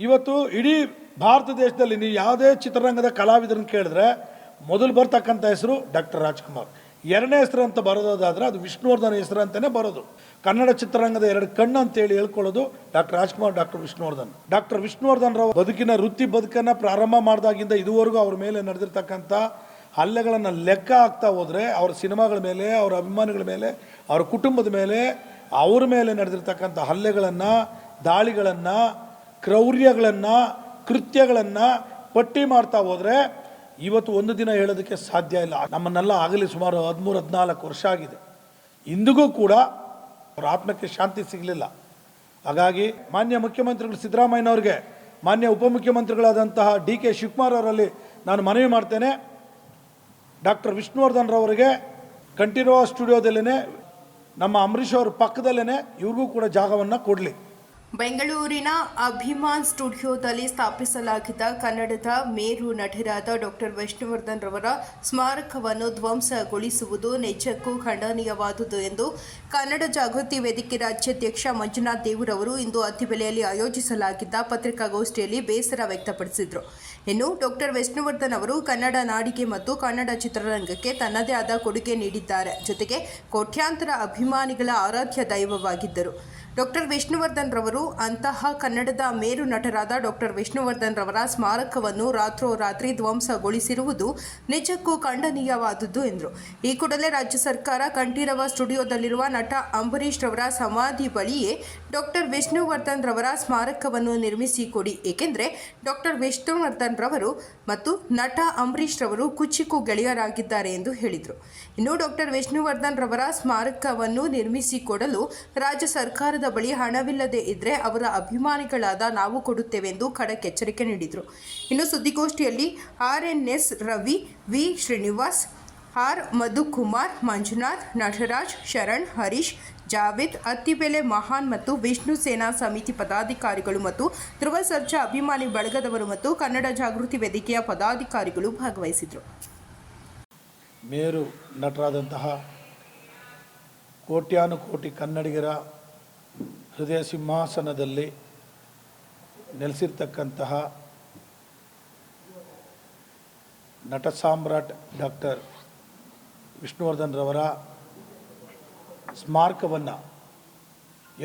ಇವತ್ತು ಇಡೀ ಭಾರತ ದೇಶದಲ್ಲಿ ನೀವು ಯಾವುದೇ ಚಿತ್ರರಂಗದ ಕಲಾವಿದರನ್ನು ಕೇಳಿದ್ರೆ ಮೊದಲು ಬರ್ತಕ್ಕಂಥ ಹೆಸರು ಡಾಕ್ಟರ್ ರಾಜ್ಕುಮಾರ್. ಎರಡನೇ ಹೆಸರು ಅಂತ ಬರೋದಾದರೆ ಅದು ವಿಷ್ಣುವರ್ಧನ್ ಹೆಸರು ಅಂತಲೇ ಬರೋದು. ಕನ್ನಡ ಚಿತ್ರರಂಗದ ಎರಡು ಕಣ್ಣು ಅಂತೇಳಿ ಹೇಳ್ಕೊಳ್ಳೋದು doctor Rajkumar, doctor Vishnuvardhan. Doctor Vishnuvardhan ರವರು ಬದುಕಿನ ಬದುಕನ್ನು ಪ್ರಾರಂಭ ಮಾಡಿದಾಗಿಂದ ಇದುವರೆಗೂ ಅವ್ರ ಮೇಲೆ ನಡೆದಿರ್ತಕ್ಕಂಥ ಹಲ್ಲೆಗಳನ್ನು ಲೆಕ್ಕ ಹಾಕ್ತಾ ಹೋದರೆ ಅವರ ಸಿನಿಮಾಗಳ ಮೇಲೆ, ಅವರ ಅಭಿಮಾನಿಗಳ ಮೇಲೆ, ಅವರ ಕುಟುಂಬದ ಮೇಲೆ, ಅವ್ರ ಮೇಲೆ ನಡೆದಿರ್ತಕ್ಕಂಥ ಹಲ್ಲೆಗಳನ್ನು, ದಾಳಿಗಳನ್ನು, ಕ್ರೌರ್ಯಗಳನ್ನು, ಕೃತ್ಯಗಳನ್ನು ಪಟ್ಟಿ ಮಾಡ್ತಾ ಹೋದರೆ ಇವತ್ತು ಒಂದು ದಿನ ಹೇಳೋದಕ್ಕೆ ಸಾಧ್ಯ ಇಲ್ಲ. ನಮ್ಮನ್ನೆಲ್ಲ ಆಗಲಿ ಸುಮಾರು 13-14 ವರ್ಷ ಆಗಿದೆ. ಇಂದಿಗೂ ಕೂಡ ಅವರ ಆತ್ಮಕ್ಕೆ ಶಾಂತಿ ಸಿಗಲಿಲ್ಲ. ಹಾಗಾಗಿ ಮಾನ್ಯ ಮುಖ್ಯಮಂತ್ರಿಗಳು ಸಿದ್ದರಾಮಯ್ಯನವ್ರಿಗೆ, ಮಾನ್ಯ ಉಪಮುಖ್ಯಮಂತ್ರಿಗಳಾದಂತಹ DK ಶಿವಕುಮಾರ್ ಅವರಲ್ಲಿ ನಾನು ಮನವಿ ಮಾಡ್ತೇನೆ, ಡಾಕ್ಟರ್ ವಿಷ್ಣುವರ್ಧನ್ ರವರಿಗೆ ಕಂಠೀರವ ಸ್ಟುಡಿಯೋದಲ್ಲೇ ನಮ್ಮ ಅಂಬರೀಷ್ ಅವ್ರ ಪಕ್ಕದಲ್ಲೇ ಇವ್ರಿಗೂ ಕೂಡ ಜಾಗವನ್ನು ಕೊಡಲಿ. ಬೆಂಗಳೂರಿನ ಅಭಿಮಾನ್ ಸ್ಟುಡಿಯೋದಲ್ಲಿ ಸ್ಥಾಪಿಸಲಾಗಿದ್ದ ಕನ್ನಡದ ಮೇರು ನಟರಾದ ಡಾಕ್ಟರ್ ವಿಷ್ಣುವರ್ಧನ್ ರವರ ಸ್ಮಾರಕವನ್ನು ಧ್ವಂಸಗೊಳಿಸುವುದು ನಿಜಕ್ಕೂ ಖಂಡನೀಯವಾದುದು ಎಂದು ಕನ್ನಡ ಜಾಗೃತಿ ವೇದಿಕೆ ರಾಜ್ಯಾಧ್ಯಕ್ಷ ಮಂಜುನಾಥ್ ದೇವರವರು ಇಂದು ಅತ್ತಿಬೆಲೆಯಲ್ಲಿ ಆಯೋಜಿಸಲಾಗಿದ್ದ ಪತ್ರಿಕಾಗೋಷ್ಠಿಯಲ್ಲಿ ಬೇಸರ ವ್ಯಕ್ತಪಡಿಸಿದರು. ಇನ್ನು ಡಾಕ್ಟರ್ ವಿಷ್ಣುವರ್ಧನ್ ಅವರು ಕನ್ನಡ ನಾಡಿಗೆ ಮತ್ತು ಕನ್ನಡ ಚಿತ್ರರಂಗಕ್ಕೆ ತನ್ನದೇ ಆದ ಕೊಡುಗೆ ನೀಡಿದ್ದಾರೆ. ಜೊತೆಗೆ ಕೋಟ್ಯಾಂತರ ಅಭಿಮಾನಿಗಳ ಆರಾಧ್ಯ ದೈವವಾಗಿದ್ದರು. ಡಾಕ್ಟರ್ ವಿಷ್ಣುವರ್ಧನ್ ರವರು ಅಂತಹ ಕನ್ನಡದ ಮೇರು ನಟರಾದ ಡಾಕ್ಟರ್ ವಿಷ್ಣುವರ್ಧನ್ ರವರ ಸ್ಮಾರಕವನ್ನು ರಾತ್ರೋರಾತ್ರಿ ಧ್ವಂಸಗೊಳಿಸಿರುವುದು ನಿಜಕ್ಕೂ ಖಂಡನೀಯವಾದುದು ಎಂದರು. ಈ ಕೂಡಲೇ ರಾಜ್ಯ ಸರ್ಕಾರ ಕಂಠೀರವ ಸ್ಟುಡಿಯೋದಲ್ಲಿರುವ ನಟ ಅಂಬರೀಷ್ ರವರ ಸಮಾಧಿ ಬಳಿಯೇ ಡಾಕ್ಟರ್ ವಿಷ್ಣುವರ್ಧನ್ ರವರ ಸ್ಮಾರಕವನ್ನು ನಿರ್ಮಿಸಿಕೊಡಿ, ಏಕೆಂದರೆ ಡಾಕ್ಟರ್ ವಿಷ್ಣುವರ್ಧನ್ ರವರು ಮತ್ತು ನಟ ಅಂಬರೀಷ್ ರವರು ಕುಚಿಕು ಗೆಳೆಯರಾಗಿದ್ದಾರೆ ಎಂದು ಹೇಳಿದರು. ಇನ್ನು ಡಾಕ್ಟರ್ ವಿಷ್ಣುವರ್ಧನ್ ರವರ ಸ್ಮಾರಕವನ್ನು ನಿರ್ಮಿಸಿಕೊಡಲು ರಾಜ್ಯ ಸರ್ಕಾರದ ಬಳಿ ಹಣವಿಲ್ಲದೆ ಇದ್ದರೆ ಅವರ ಅಭಿಮಾನಿಗಳಾದ ನಾವು ಕೊಡುತ್ತೇವೆ ಎಂದು ಖಡಕ್ ಎಚ್ಚರಿಕೆ ನೀಡಿದರು. ಇನ್ನು ಸುದ್ದಿಗೋಷ್ಠಿಯಲ್ಲಿ RNS Ravi, V Srinivas, R Madhukumar, Manjunath, Nataraj, Sharan, Harish, Javed, Attibele Mahan ಮತ್ತು ವಿಷ್ಣು ಸೇನಾ ಸಮಿತಿ ಪದಾಧಿಕಾರಿಗಳು ಮತ್ತು ಧ್ರುವ ಸರ್ಜಾ ಅಭಿಮಾನಿ ಬಳಗದವರು ಮತ್ತು ಕನ್ನಡ ಜಾಗೃತಿ ವೇದಿಕೆಯ ಪದಾಧಿಕಾರಿಗಳು ಭಾಗವಹಿಸಿದರು. ಮೇರು ನಟರಾದಂತಹ ಕೋಟ್ಯಾನುಕೋಟಿ ಕನ್ನಡಿಗರ ಹೃದಯ ಸಿಂಹಾಸನದಲ್ಲಿ ನೆಲೆಸಿರ್ತಕ್ಕಂತಹ ನಟ ಸಾಮ್ರಾಟ್ ಡಾಕ್ಟರ್ ವಿಷ್ಣುವರ್ಧನ್ ರವರ ಸ್ಮಾರಕವನ್ನು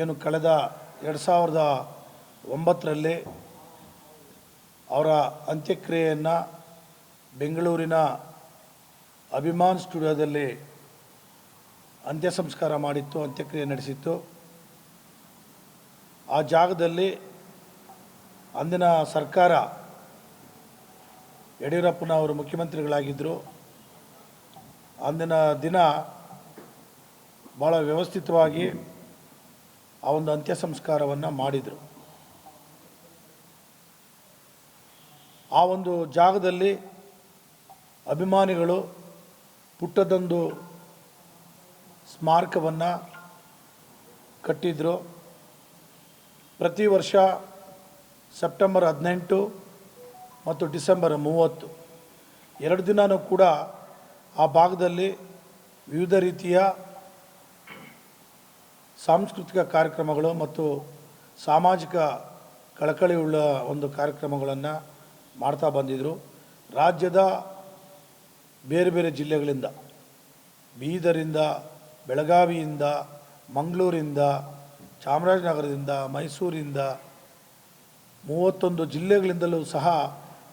ಏನು ಕಳೆದ 2009ರಲ್ಲಿ ಅವರ ಅಂತ್ಯಕ್ರಿಯೆಯನ್ನು ಬೆಂಗಳೂರಿನ ಅಭಿಮಾನ್ ಸ್ಟುಡಿಯೋದಲ್ಲಿ ಅಂತ್ಯ ಸಂಸ್ಕಾರ ಮಾಡಿತ್ತು, ಅಂತ್ಯಕ್ರಿಯೆ ನಡೆಸಿತ್ತು. ಆ ಜಾಗದಲ್ಲಿ ಅಂದಿನ ಸರ್ಕಾರ, ಯಡಿಯೂರಪ್ಪನವರು ಮುಖ್ಯಮಂತ್ರಿಗಳಾಗಿದ್ದರು. ಅಂದಿನ ದಿನ ಭಾಳ ವ್ಯವಸ್ಥಿತವಾಗಿ ಆ ಒಂದು ಅಂತ್ಯ ಸಂಸ್ಕಾರವನ್ನು ಮಾಡಿದರು. ಆ ಒಂದು ಜಾಗದಲ್ಲಿ ಅಭಿಮಾನಿಗಳು ಪುಟ್ಟದೊಂದು ಸ್ಮಾರಕವನ್ನು ಕಟ್ಟಿದರು. ಪ್ರತಿ ವರ್ಷ ಸೆಪ್ಟೆಂಬರ್ 18 ಮತ್ತು ಡಿಸೆಂಬರ್ 30 ಎರಡು ದಿನವೂ ಕೂಡ ಆ ಭಾಗದಲ್ಲಿ ವಿವಿಧ ರೀತಿಯ ಸಾಂಸ್ಕೃತಿಕ ಕಾರ್ಯಕ್ರಮಗಳು ಮತ್ತು ಸಾಮಾಜಿಕ ಕಳಕಳಿಯುಳ್ಳ ಒಂದು ಕಾರ್ಯಕ್ರಮಗಳನ್ನು ಮಾಡ್ತಾ ಬಂದಿದ್ದರು. ರಾಜ್ಯದ ಬೇರೆ ಬೇರೆ ಜಿಲ್ಲೆಗಳಿಂದ, ಬೀದರಿಂದ, ಬೆಳಗಾವಿಯಿಂದ, ಮಂಗಳೂರಿಂದ, ಚಾಮರಾಜನಗರದಿಂದ, ಮೈಸೂರಿಂದ 31 ಜಿಲ್ಲೆಗಳಿಂದಲೂ ಸಹ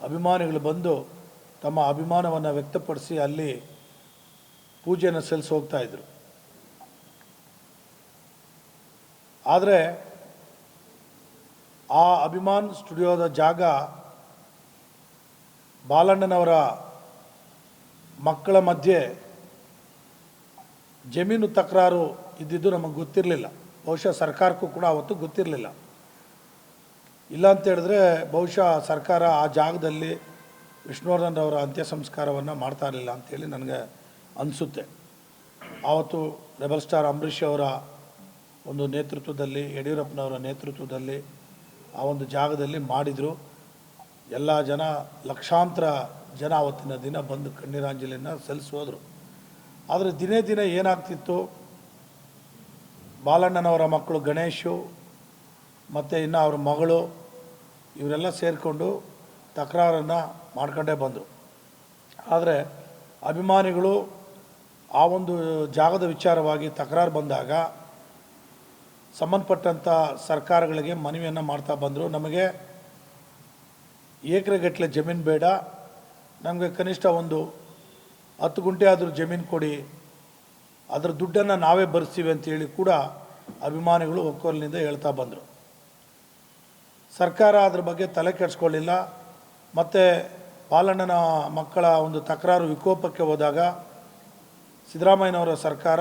ಅಭಿಮಾನಿಗಳು ಬಂದು ತಮ್ಮ ಅಭಿಮಾನವನ್ನು ವ್ಯಕ್ತಪಡಿಸಿ ಅಲ್ಲಿ ಪೂಜೆಯನ್ನು ಸಲ್ಲಿಸಿ ಹೋಗ್ತಾಯಿದ್ರು. ಆದರೆ ಆ ಅಭಿಮಾನ್ ಸ್ಟುಡಿಯೋದ ಜಾಗ ಬಾಲಣ್ಣನವರ ಮಕ್ಕಳ ಮಧ್ಯೆ ಜಮೀನು ತಕರಾರು ಇದ್ದಿದ್ದು ನಮಗೆ ಗೊತ್ತಿರಲಿಲ್ಲ. ಬಹುಶಃ ಸರ್ಕಾರಕ್ಕೂ ಕೂಡ ಅವತ್ತು ಗೊತ್ತಿರಲಿಲ್ಲ. ಇಲ್ಲ ಅಂತ ಹೇಳಿದ್ರೆ ಬಹುಶಃ ಸರ್ಕಾರ ಆ ಜಾಗದಲ್ಲಿ ವಿಷ್ಣುವರ್ಧನ್ ಅವರ ಅಂತ್ಯ ಸಂಸ್ಕಾರವನ್ನು ಮಾಡ್ತಾ ಇರಲಿಲ್ಲ ಅಂಥೇಳಿ ನನಗೆ ಅನಿಸುತ್ತೆ. ಆವತ್ತು ರೆಬಲ್ ಸ್ಟಾರ್ ಅಂಬರೀಷ್ ಅವರ ಒಂದು ನೇತೃತ್ವದಲ್ಲಿ, ಯಡಿಯೂರಪ್ಪನವರ ನೇತೃತ್ವದಲ್ಲಿ ಆ ಒಂದು ಜಾಗದಲ್ಲಿ ಮಾಡಿದರು. ಎಲ್ಲ ಜನ, ಲಕ್ಷಾಂತರ ಜನ ಆವತ್ತಿನ ದಿನ ಬಂದು ಕಣ್ಣೀರಾಂಜಲಿಯನ್ನು ಸಲ್ಲಿಸೋದ್ರು. ಆದರೆ ದಿನೇ ದಿನೇ ಏನಾಗ್ತಿತ್ತು, ಬಾಲಣ್ಣನವರ ಮಕ್ಕಳು ಗಣೇಶು ಮತ್ತು ಇನ್ನು ಅವ್ರ ಮಗಳು ಇವರೆಲ್ಲ ಸೇರಿಕೊಂಡು ತಕರಾರನ್ನು ಮಾಡ್ಕೊಂಡೇ ಬಂದರು. ಆದರೆ ಅಭಿಮಾನಿಗಳು ಆ ಒಂದು ಜಾಗದ ವಿಚಾರವಾಗಿ ತಕರಾರು ಬಂದಾಗ ಸಂಬಂಧಪಟ್ಟಂಥ ಸರ್ಕಾರಗಳಿಗೆ ಮನವಿಯನ್ನು ಮಾಡ್ತಾ ಬಂದರು. ನಮಗೆ ಏಕರೆಗಟ್ಟಲೆ ಜಮೀನು ಬೇಡ, ನಮಗೆ ಕನಿಷ್ಠ ಒಂದು 10 ಗುಂಟೆ ಆದರೂ ಜಮೀನು ಕೊಡಿ, ಅದರ ದುಡ್ಡನ್ನು ನಾವೇ ಭರಿಸ್ತೀವಿ ಅಂತೇಳಿ ಕೂಡ ಅಭಿಮಾನಿಗಳು ಒಕ್ಕೊರಲಿನಿಂದ ಹೇಳ್ತಾ ಬಂದರು. ಸರ್ಕಾರ ಅದ್ರ ಬಗ್ಗೆ ತಲೆ ಕೆಡಿಸ್ಕೊಳ್ಳಿಲ್ಲ. ಮತ್ತು ಪಾಲಣ್ಣನ ಮಕ್ಕಳ ಒಂದು ತಕರಾರು ವಿಕೋಪಕ್ಕೆ ಹೋದಾಗ ಸಿದ್ದರಾಮಯ್ಯನವರ ಸರ್ಕಾರ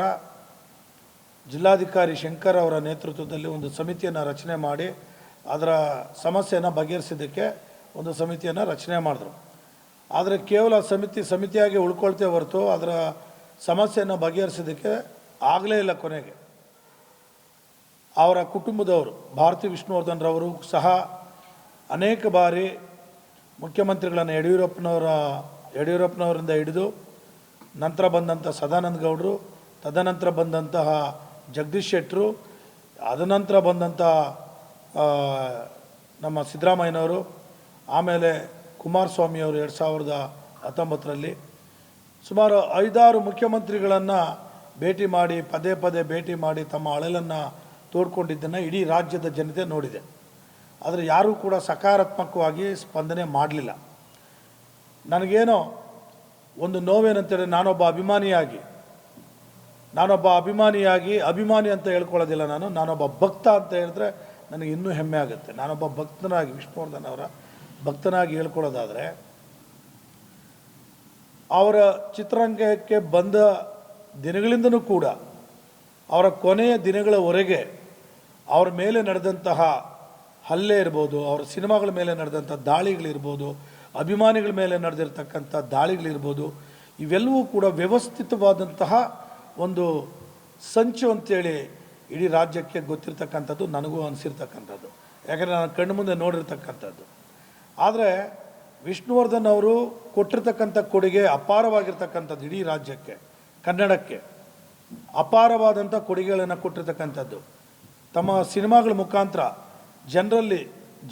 ಜಿಲ್ಲಾಧಿಕಾರಿ ಶಂಕರ್ ಅವರ ನೇತೃತ್ವದಲ್ಲಿ ಒಂದು ಸಮಿತಿಯನ್ನು ರಚನೆ ಮಾಡಿ ಅದರ ಸಮಸ್ಯೆಯನ್ನು ಬಗೆಹರಿಸಿದ್ದಕ್ಕೆ ಒಂದು ಸಮಿತಿಯನ್ನು ರಚನೆ ಮಾಡಿದ್ರು. ಆದರೆ ಕೇವಲ ಸಮಿತಿಯಾಗಿ ಉಳ್ಕೊಳ್ತೇ ಹೊರತು ಅದರ ಸಮಸ್ಯೆಯನ್ನು ಬಗೆಹರಿಸೋದಕ್ಕೆ ಆಗಲೇ ಇಲ್ಲ. ಕೊನೆಗೆ ಅವರ ಕುಟುಂಬದವರು ಭಾರತಿ ವಿಷ್ಣುವರ್ಧನ್ ರವರು ಸಹ ಅನೇಕ ಬಾರಿ ಮುಖ್ಯಮಂತ್ರಿಗಳನ್ನು ಯಡಿಯೂರಪ್ಪನವರಿಂದ ಹಿಡಿದು ನಂತರ ಬಂದಂಥ ಸದಾನಂದ ಗೌಡರು, ತದನಂತರ ಬಂದಂತಹ ಜಗದೀಶ್ ಶೆಟ್ಟರು, ಅದನಂತರ ಬಂದಂಥ ನಮ್ಮ ಸಿದ್ದರಾಮಯ್ಯನವರು, ಆಮೇಲೆ ಕುಮಾರಸ್ವಾಮಿಯವರು 2019ರಲ್ಲಿ ಸುಮಾರು 5-6 ಮುಖ್ಯಮಂತ್ರಿಗಳನ್ನು ಭೇಟಿ ಮಾಡಿ ಪದೇ ಭೇಟಿ ಮಾಡಿ ತಮ್ಮ ಅಳಲನ್ನು ತೋಡ್ಕೊಂಡಿದ್ದನ್ನು ಇಡೀ ರಾಜ್ಯದ ಜನತೆ ನೋಡಿದೆ. ಆದರೆ ಯಾರೂ ಕೂಡ ಸಕಾರಾತ್ಮಕವಾಗಿ ಸ್ಪಂದನೆ ಮಾಡಲಿಲ್ಲ. ನನಗೇನೋ ಒಂದು ನೋವೇನಂತೇಳಿ ನಾನೊಬ್ಬ ಅಭಿಮಾನಿಯಾಗಿ ಅಭಿಮಾನಿ ಅಂತ ಹೇಳ್ಕೊಳ್ಳೋದಿಲ್ಲ, ನಾನೊಬ್ಬ ಭಕ್ತ ಅಂತ ಹೇಳಿದ್ರೆ ನನಗೆ ಇನ್ನೂ ಹೆಮ್ಮೆ ಆಗುತ್ತೆ. ನಾನೊಬ್ಬ ಭಕ್ತನಾಗಿ ವಿಷ್ಣುವರ್ಧನ್ ಅವರ ಭಕ್ತನಾಗಿ ಹೇಳ್ಕೊಳ್ಳೋದಾದರೆ, ಅವರ ಚಿತ್ರರಂಗಕ್ಕೆ ಬಂದ ದಿನಗಳಿಂದನೂ ಕೂಡ ಅವರ ಕೊನೆಯ ದಿನಗಳವರೆಗೆ ಅವರ ಮೇಲೆ ನಡೆದಂತಹ ಹಲ್ಲೆ ಇರ್ಬೋದು, ಅವರ ಸಿನಿಮಾಗಳ ಮೇಲೆ ನಡೆದಂಥ ದಾಳಿಗಳಿರ್ಬೋದು, ಅಭಿಮಾನಿಗಳ ಮೇಲೆ ನಡೆದಿರ್ತಕ್ಕಂಥ ದಾಳಿಗಳಿರ್ಬೋದು, ಇವೆಲ್ಲವೂ ಕೂಡ ವ್ಯವಸ್ಥಿತವಾದಂತಹ ಒಂದು ಸಂಚು ಅಂತೇಳಿ ಇಡೀ ರಾಜ್ಯಕ್ಕೆ ಗೊತ್ತಿರ್ತಕ್ಕಂಥದ್ದು, ನನಗೂ ಅನಿಸಿರ್ತಕ್ಕಂಥದ್ದು. ಯಾಕಂದರೆ ನಾನು ಕಣ್ಣು ಮುಂದೆ ನೋಡಿರ್ತಕ್ಕಂಥದ್ದು. ಆದರೆ ವಿಷ್ಣುವರ್ಧನ್ ಅವರು ಕೊಟ್ಟಿರ್ತಕ್ಕಂಥ ಕೊಡುಗೆ ಅಪಾರವಾಗಿರ್ತಕ್ಕಂಥದ್ದು. ಇಡೀ ರಾಜ್ಯಕ್ಕೆ, ಕನ್ನಡಕ್ಕೆ ಅಪಾರವಾದಂಥ ಕೊಡುಗೆಗಳನ್ನು ಕೊಟ್ಟಿರ್ತಕ್ಕಂಥದ್ದು. ತಮ್ಮ ಸಿನಿಮಾಗಳ ಮುಖಾಂತರ ಜನರಲ್ಲಿ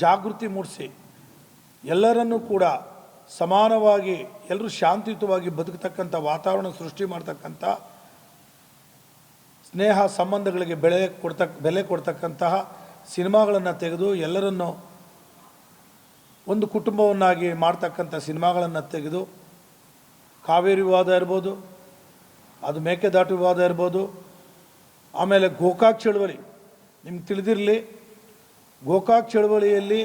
ಜಾಗೃತಿ ಮೂಡಿಸಿ ಎಲ್ಲರನ್ನೂ ಕೂಡ ಸಮಾನವಾಗಿ ಎಲ್ಲರೂ ಶಾಂತಿಯುತವಾಗಿ ಬದುಕತಕ್ಕಂಥ ವಾತಾವರಣ ಸೃಷ್ಟಿ ಮಾಡ್ತಕ್ಕಂಥ, ಸ್ನೇಹ ಸಂಬಂಧಗಳಿಗೆ ಬೆಲೆ ಕೊಡ್ತಕ್ಕಂತಹ ಸಿನಿಮಾಗಳನ್ನು ತೆಗೆದು ಎಲ್ಲರನ್ನು ಒಂದು ಕುಟುಂಬವನ್ನಾಗಿ ಮಾಡ್ತಕ್ಕಂಥ ಸಿನಿಮಾಗಳನ್ನು ತೆಗೆದು, ಕಾವೇರಿ ವಿವಾದ ಇರ್ಬೋದು, ಅದು ಮೇಕೆದಾಟು ವಿವಾದ ಇರ್ಬೋದು, ಆಮೇಲೆ ಗೋಕಾಕ್ ಚಳವಳಿ, ನಿಮ್ಗೆ ತಿಳಿದಿರಲಿ, ಗೋಕಾಕ್ ಚಳವಳಿಯಲ್ಲಿ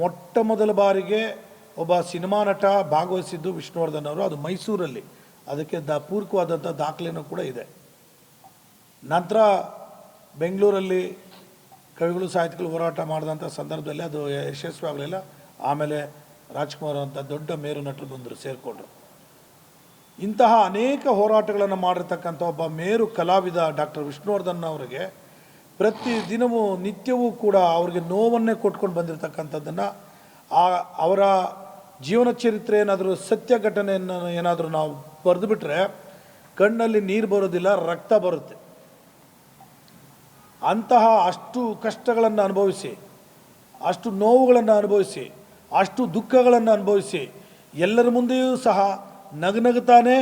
ಮೊಟ್ಟ ಮೊದಲ ಬಾರಿಗೆ ಒಬ್ಬ ಸಿನಿಮಾ ನಟ ಭಾಗವಹಿಸಿದ್ದು ವಿಷ್ಣುವರ್ಧನ್ ಅವರು. ಅದು ಮೈಸೂರಲ್ಲಿ, ಅದಕ್ಕೆ ಪೂರಕವಾದಂಥ ದಾಖಲೆನೂ ಕೂಡ ಇದೆ. ನಂತರ ಬೆಂಗಳೂರಲ್ಲಿ ಕವಿಗಳು ಸಾಹಿತಿಗಳು ಹೋರಾಟ ಮಾಡಿದಂಥ ಸಂದರ್ಭದಲ್ಲಿ ಅದು ಯಶಸ್ವಿ ಆಗಲಿಲ್ಲ. ಆಮೇಲೆ ರಾಜ್ಕುಮಾರ್ ಅಂತ ದೊಡ್ಡ ಮೇರು ನಟರು ಬಂದರು, ಸೇರಿಕೊಂಡ್ರು. ಇಂತಹ ಅನೇಕ ಹೋರಾಟಗಳನ್ನು ಮಾಡಿರ್ತಕ್ಕಂಥ ಒಬ್ಬ ಮೇರು ಕಲಾವಿದ ಡಾಕ್ಟರ್ ವಿಷ್ಣುವರ್ಧನ್ ಅವರಿಗೆ ಪ್ರತಿ ದಿನವೂ ನಿತ್ಯವೂ ಕೂಡ ಅವ್ರಿಗೆ ನೋವನ್ನೇ ಕೊಟ್ಕೊಂಡು ಬಂದಿರತಕ್ಕಂಥದ್ದನ್ನು, ಅವರ ಜೀವನ ಚರಿತ್ರೆ ಏನಾದರೂ ಸತ್ಯ ಘಟನೆಯನ್ನು ಏನಾದರೂ ನಾವು ಬರೆದು ಬಿಟ್ಟರೆ ಕಣ್ಣಲ್ಲಿ ನೀರು ಬರೋದಿಲ್ಲ, ರಕ್ತ ಬರುತ್ತೆ. ಅಂತಹ ಅಷ್ಟು ಕಷ್ಟಗಳನ್ನು ಅನುಭವಿಸಿ, ಅಷ್ಟು ನೋವುಗಳನ್ನು ಅನುಭವಿಸಿ, ಅಷ್ಟು ದುಃಖಗಳನ್ನು ಅನುಭವಿಸಿ ಎಲ್ಲರ ಮುಂದೆಯೂ ಸಹ ನಗನಗುತ್ತಾನೆ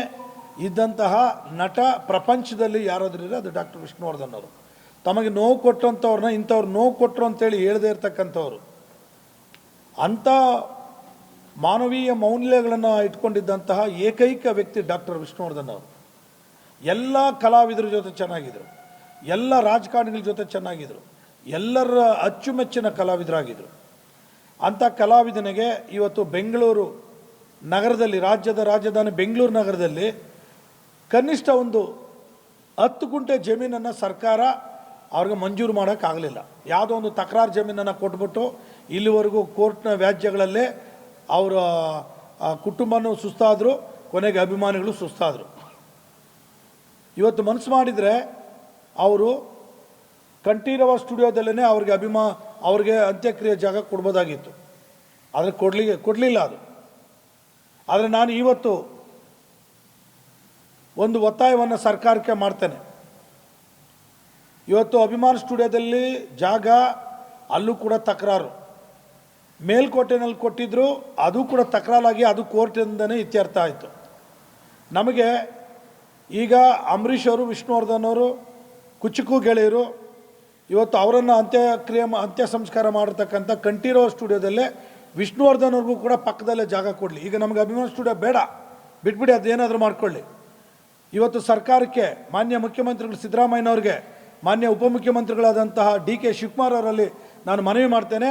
ಇದ್ದಂತಹ ನಟ ಪ್ರಪಂಚದಲ್ಲಿ ಯಾರಾದರೂ ಇರೋ ಅದು ಡಾಕ್ಟರ್ ವಿಷ್ಣುವರ್ಧನ್ ಅವರು. ತಮಗೆ ನೋವು ಕೊಟ್ಟಂಥವ್ರನ್ನ ಇಂಥವ್ರು ನೋವು ಕೊಟ್ಟರು ಅಂತೇಳಿ ಹೇಳದೇ ಇರ್ತಕ್ಕಂಥವ್ರು. ಅಂಥ ಮಾನವೀಯ ಮೌಲ್ಯಗಳನ್ನು ಇಟ್ಕೊಂಡಿದ್ದಂತಹ ಏಕೈಕ ವ್ಯಕ್ತಿ ಡಾಕ್ಟರ್ ವಿಷ್ಣುವರ್ಧನ್ ಅವರು. ಎಲ್ಲ ಕಲಾವಿದರ ಜೊತೆ ಚೆನ್ನಾಗಿದ್ದರು, ಎಲ್ಲ ರಾಜಕಾರಣಿಗಳ ಜೊತೆ ಚೆನ್ನಾಗಿದ್ದರು, ಎಲ್ಲರ ಅಚ್ಚುಮೆಚ್ಚಿನ ಕಲಾವಿದರಾಗಿದ್ದರು. ಅಂಥ ಕಲಾವಿದನಿಗೆ ಇವತ್ತು ಬೆಂಗಳೂರು ನಗರದಲ್ಲಿ, ರಾಜ್ಯದ ರಾಜಧಾನಿ ಬೆಂಗಳೂರು ನಗರದಲ್ಲಿ ಕನಿಷ್ಠ ಒಂದು 10 ಗುಂಟೆ ಜಮೀನನ್ನು ಸರ್ಕಾರ ಅವ್ರಿಗೆ ಮಂಜೂರು ಮಾಡೋಕ್ಕಾಗಲಿಲ್ಲ. ಯಾವುದೋ ಒಂದು ತಕರಾರು ಜಮೀನನ್ನು ಕೊಟ್ಬಿಟ್ಟು ಇಲ್ಲಿವರೆಗೂ ಕೋರ್ಟ್ನ ವ್ಯಾಜ್ಯಗಳಲ್ಲೇ ಅವರ ಕುಟುಂಬನೂ ಸುಸ್ತಾದರು, ಕೊನೆಗೆ ಅಭಿಮಾನಿಗಳು ಸುಸ್ತಾದರು. ಇವತ್ತು ಮನಸ್ಸು ಮಾಡಿದರೆ ಅವರು ಕಂಠೀರವ ಸ್ಟುಡಿಯೋದಲ್ಲೇ ಅವ್ರಿಗೆ ಅಂತ್ಯಕ್ರಿಯೆ ಜಾಗ ಕೊಡ್ಬೋದಾಗಿತ್ತು. ಆದರೆ ಕೊಡಲಿಲ್ಲ ಅದು. ಆದರೆ ನಾನು ಇವತ್ತು ಒಂದು ಒತ್ತಾಯವನ್ನು ಸರ್ಕಾರಕ್ಕೆ ಮಾಡ್ತೇನೆ. ಇವತ್ತು ಅಭಿಮಾನ್ ಸ್ಟುಡಿಯೋದಲ್ಲಿ ಜಾಗ, ಅಲ್ಲೂ ಕೂಡ ತಕರಾರು. ಮೇಲ್ಕೋಟೆನಲ್ಲಿ ಕೊಟ್ಟಿದ್ದರು, ಅದು ಕೂಡ ತಕರಾಲಾಗಿ ಅದು ಕೋರ್ಟಿಂದನೇ ಇತ್ಯರ್ಥ ಆಯಿತು. ನಮಗೆ ಈಗ ಅಂಬರೀಷ್ ಅವರು, ವಿಷ್ಣುವರ್ಧನ್ ಅವರು, ಕುಚುಕು ಗೆಳೆಯರು ಇವತ್ತು ಅವರನ್ನು ಅಂತ್ಯ ಸಂಸ್ಕಾರ ಮಾಡಿರ್ತಕ್ಕಂಥ ಕಂಠೀರವ ಸ್ಟುಡಿಯೋದಲ್ಲೇ ವಿಷ್ಣುವರ್ಧನ್ ಅವ್ರಿಗೂ ಕೂಡ ಪಕ್ಕದಲ್ಲೇ ಜಾಗ ಕೊಡಲಿ. ಈಗ ನಮಗೆ ಅಭಿಮಾನ ಸ್ಟುಡಿಯೋ ಬೇಡ, ಬಿಟ್ಬಿಡಿ, ಅದೇನಾದರೂ ಮಾಡ್ಕೊಳ್ಳಿ. ಇವತ್ತು ಸರ್ಕಾರಕ್ಕೆ, ಮಾನ್ಯ ಮುಖ್ಯಮಂತ್ರಿಗಳು ಸಿದ್ದರಾಮಯ್ಯನವ್ರಿಗೆ, ಮಾನ್ಯ ಉಪಮುಖ್ಯಮಂತ್ರಿಗಳಾದಂತಹ DK ಶಿವಕುಮಾರ್ ಅವರಲ್ಲಿ ನಾನು ಮನವಿ ಮಾಡ್ತೇನೆ,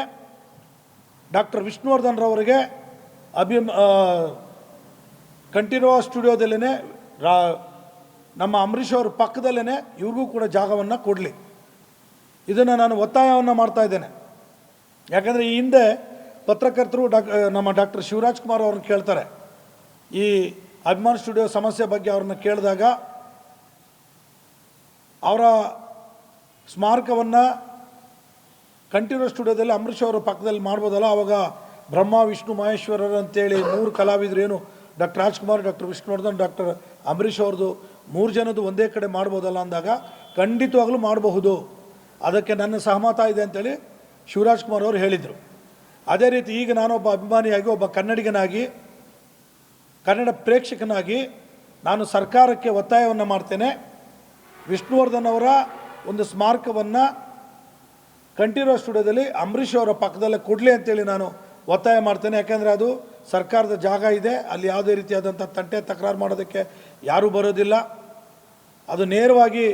ಡಾಕ್ಟರ್ ವಿಷ್ಣುವರ್ಧನ್ ರವರಿಗೆ ಕಂಠೀರವ ಸ್ಟುಡಿಯೋದಲ್ಲೇ ನಮ್ಮ ಅಂಬರೀಷ್ ಅವ್ರ ಪಕ್ಕದಲ್ಲೇ ಇವ್ರಿಗೂ ಕೂಡ ಜಾಗವನ್ನು ಕೊಡಲಿ. ಇದನ್ನು ನಾನು ಒತ್ತಾಯವನ್ನು ಮಾಡ್ತಾ ಇದ್ದೇನೆ. ಯಾಕಂದರೆ ಈ ಹಿಂದೆ ಪತ್ರಕರ್ತರು ನಮ್ಮ ಡಾಕ್ಟರ್ ಶಿವರಾಜ್ ಕುಮಾರ್ ಅವ್ರನ್ನ ಕೇಳ್ತಾರೆ, ಈ ಅಭಿಮಾನ ಸ್ಟುಡಿಯೋ ಸಮಸ್ಯೆ ಬಗ್ಗೆ ಅವ್ರನ್ನ ಕೇಳಿದಾಗ ಅವರ ಸ್ಮಾರಕವನ್ನು ಕಂಠೀರವ ಸ್ಟುಡಿಯೋದಲ್ಲಿ ಅಂಬರೀಷ್ ಅವರ ಪಕ್ಕದಲ್ಲಿ ಮಾಡ್ಬೋದಲ್ಲ, ಆವಾಗ ಬ್ರಹ್ಮ ವಿಷ್ಣು ಮಹೇಶ್ವರರು ಅಂತೇಳಿ 3 ಕಲಾವಿದರು, ಏನು doctor Rajkumar, doctor Vishnuvardhan, doctor Ambareesh ಅವ್ರದ್ದು 3 ಜನದ್ದು ಒಂದೇ ಕಡೆ ಮಾಡ್ಬೋದಲ್ಲ ಅಂದಾಗ ಖಂಡಿತವಾಗಲೂ ಮಾಡಬಹುದು, ಅದಕ್ಕೆ ನನ್ನ ಸಹಮತ ಇದೆ ಅಂತೇಳಿ ಶಿವರಾಜ್ ಕುಮಾರ್ ಅವರು ಹೇಳಿದರು. ಅದೇ ರೀತಿ ಈಗ ನಾನೊಬ್ಬ ಅಭಿಮಾನಿಯಾಗಿ, ಒಬ್ಬ ಕನ್ನಡಿಗನಾಗಿ, ಕನ್ನಡ ಪ್ರೇಕ್ಷಕನಾಗಿ ನಾನು ಸರ್ಕಾರಕ್ಕೆ ಒತ್ತಾಯವನ್ನು ಮಾಡ್ತೇನೆ, ವಿಷ್ಣುವರ್ಧನ್ ಅವರ ಒಂದು ಸ್ಮಾರಕವನ್ನು ಕಂಠೀರವ ಸ್ಟುಡಿಯೋದಲ್ಲಿ ಅಂಬರೀಷ್ ಅವರ ಪಕ್ಕದಲ್ಲೇ ಕೊಡಲಿ ಅಂತೇಳಿ ನಾನು ಒತ್ತಾಯ ಮಾಡ್ತೇನೆ. ಯಾಕೆಂದರೆ ಅದು ಸರ್ಕಾರದ ಜಾಗ ಇದೆ, ಅಲ್ಲಿ ಯಾವುದೇ ರೀತಿಯಾದಂಥ ತಂಟೆ ತಕರಾರು ಮಾಡೋದಕ್ಕೆ ಯಾರೂ ಬರೋದಿಲ್ಲ. ಅದು ನೇರವಾಗಿ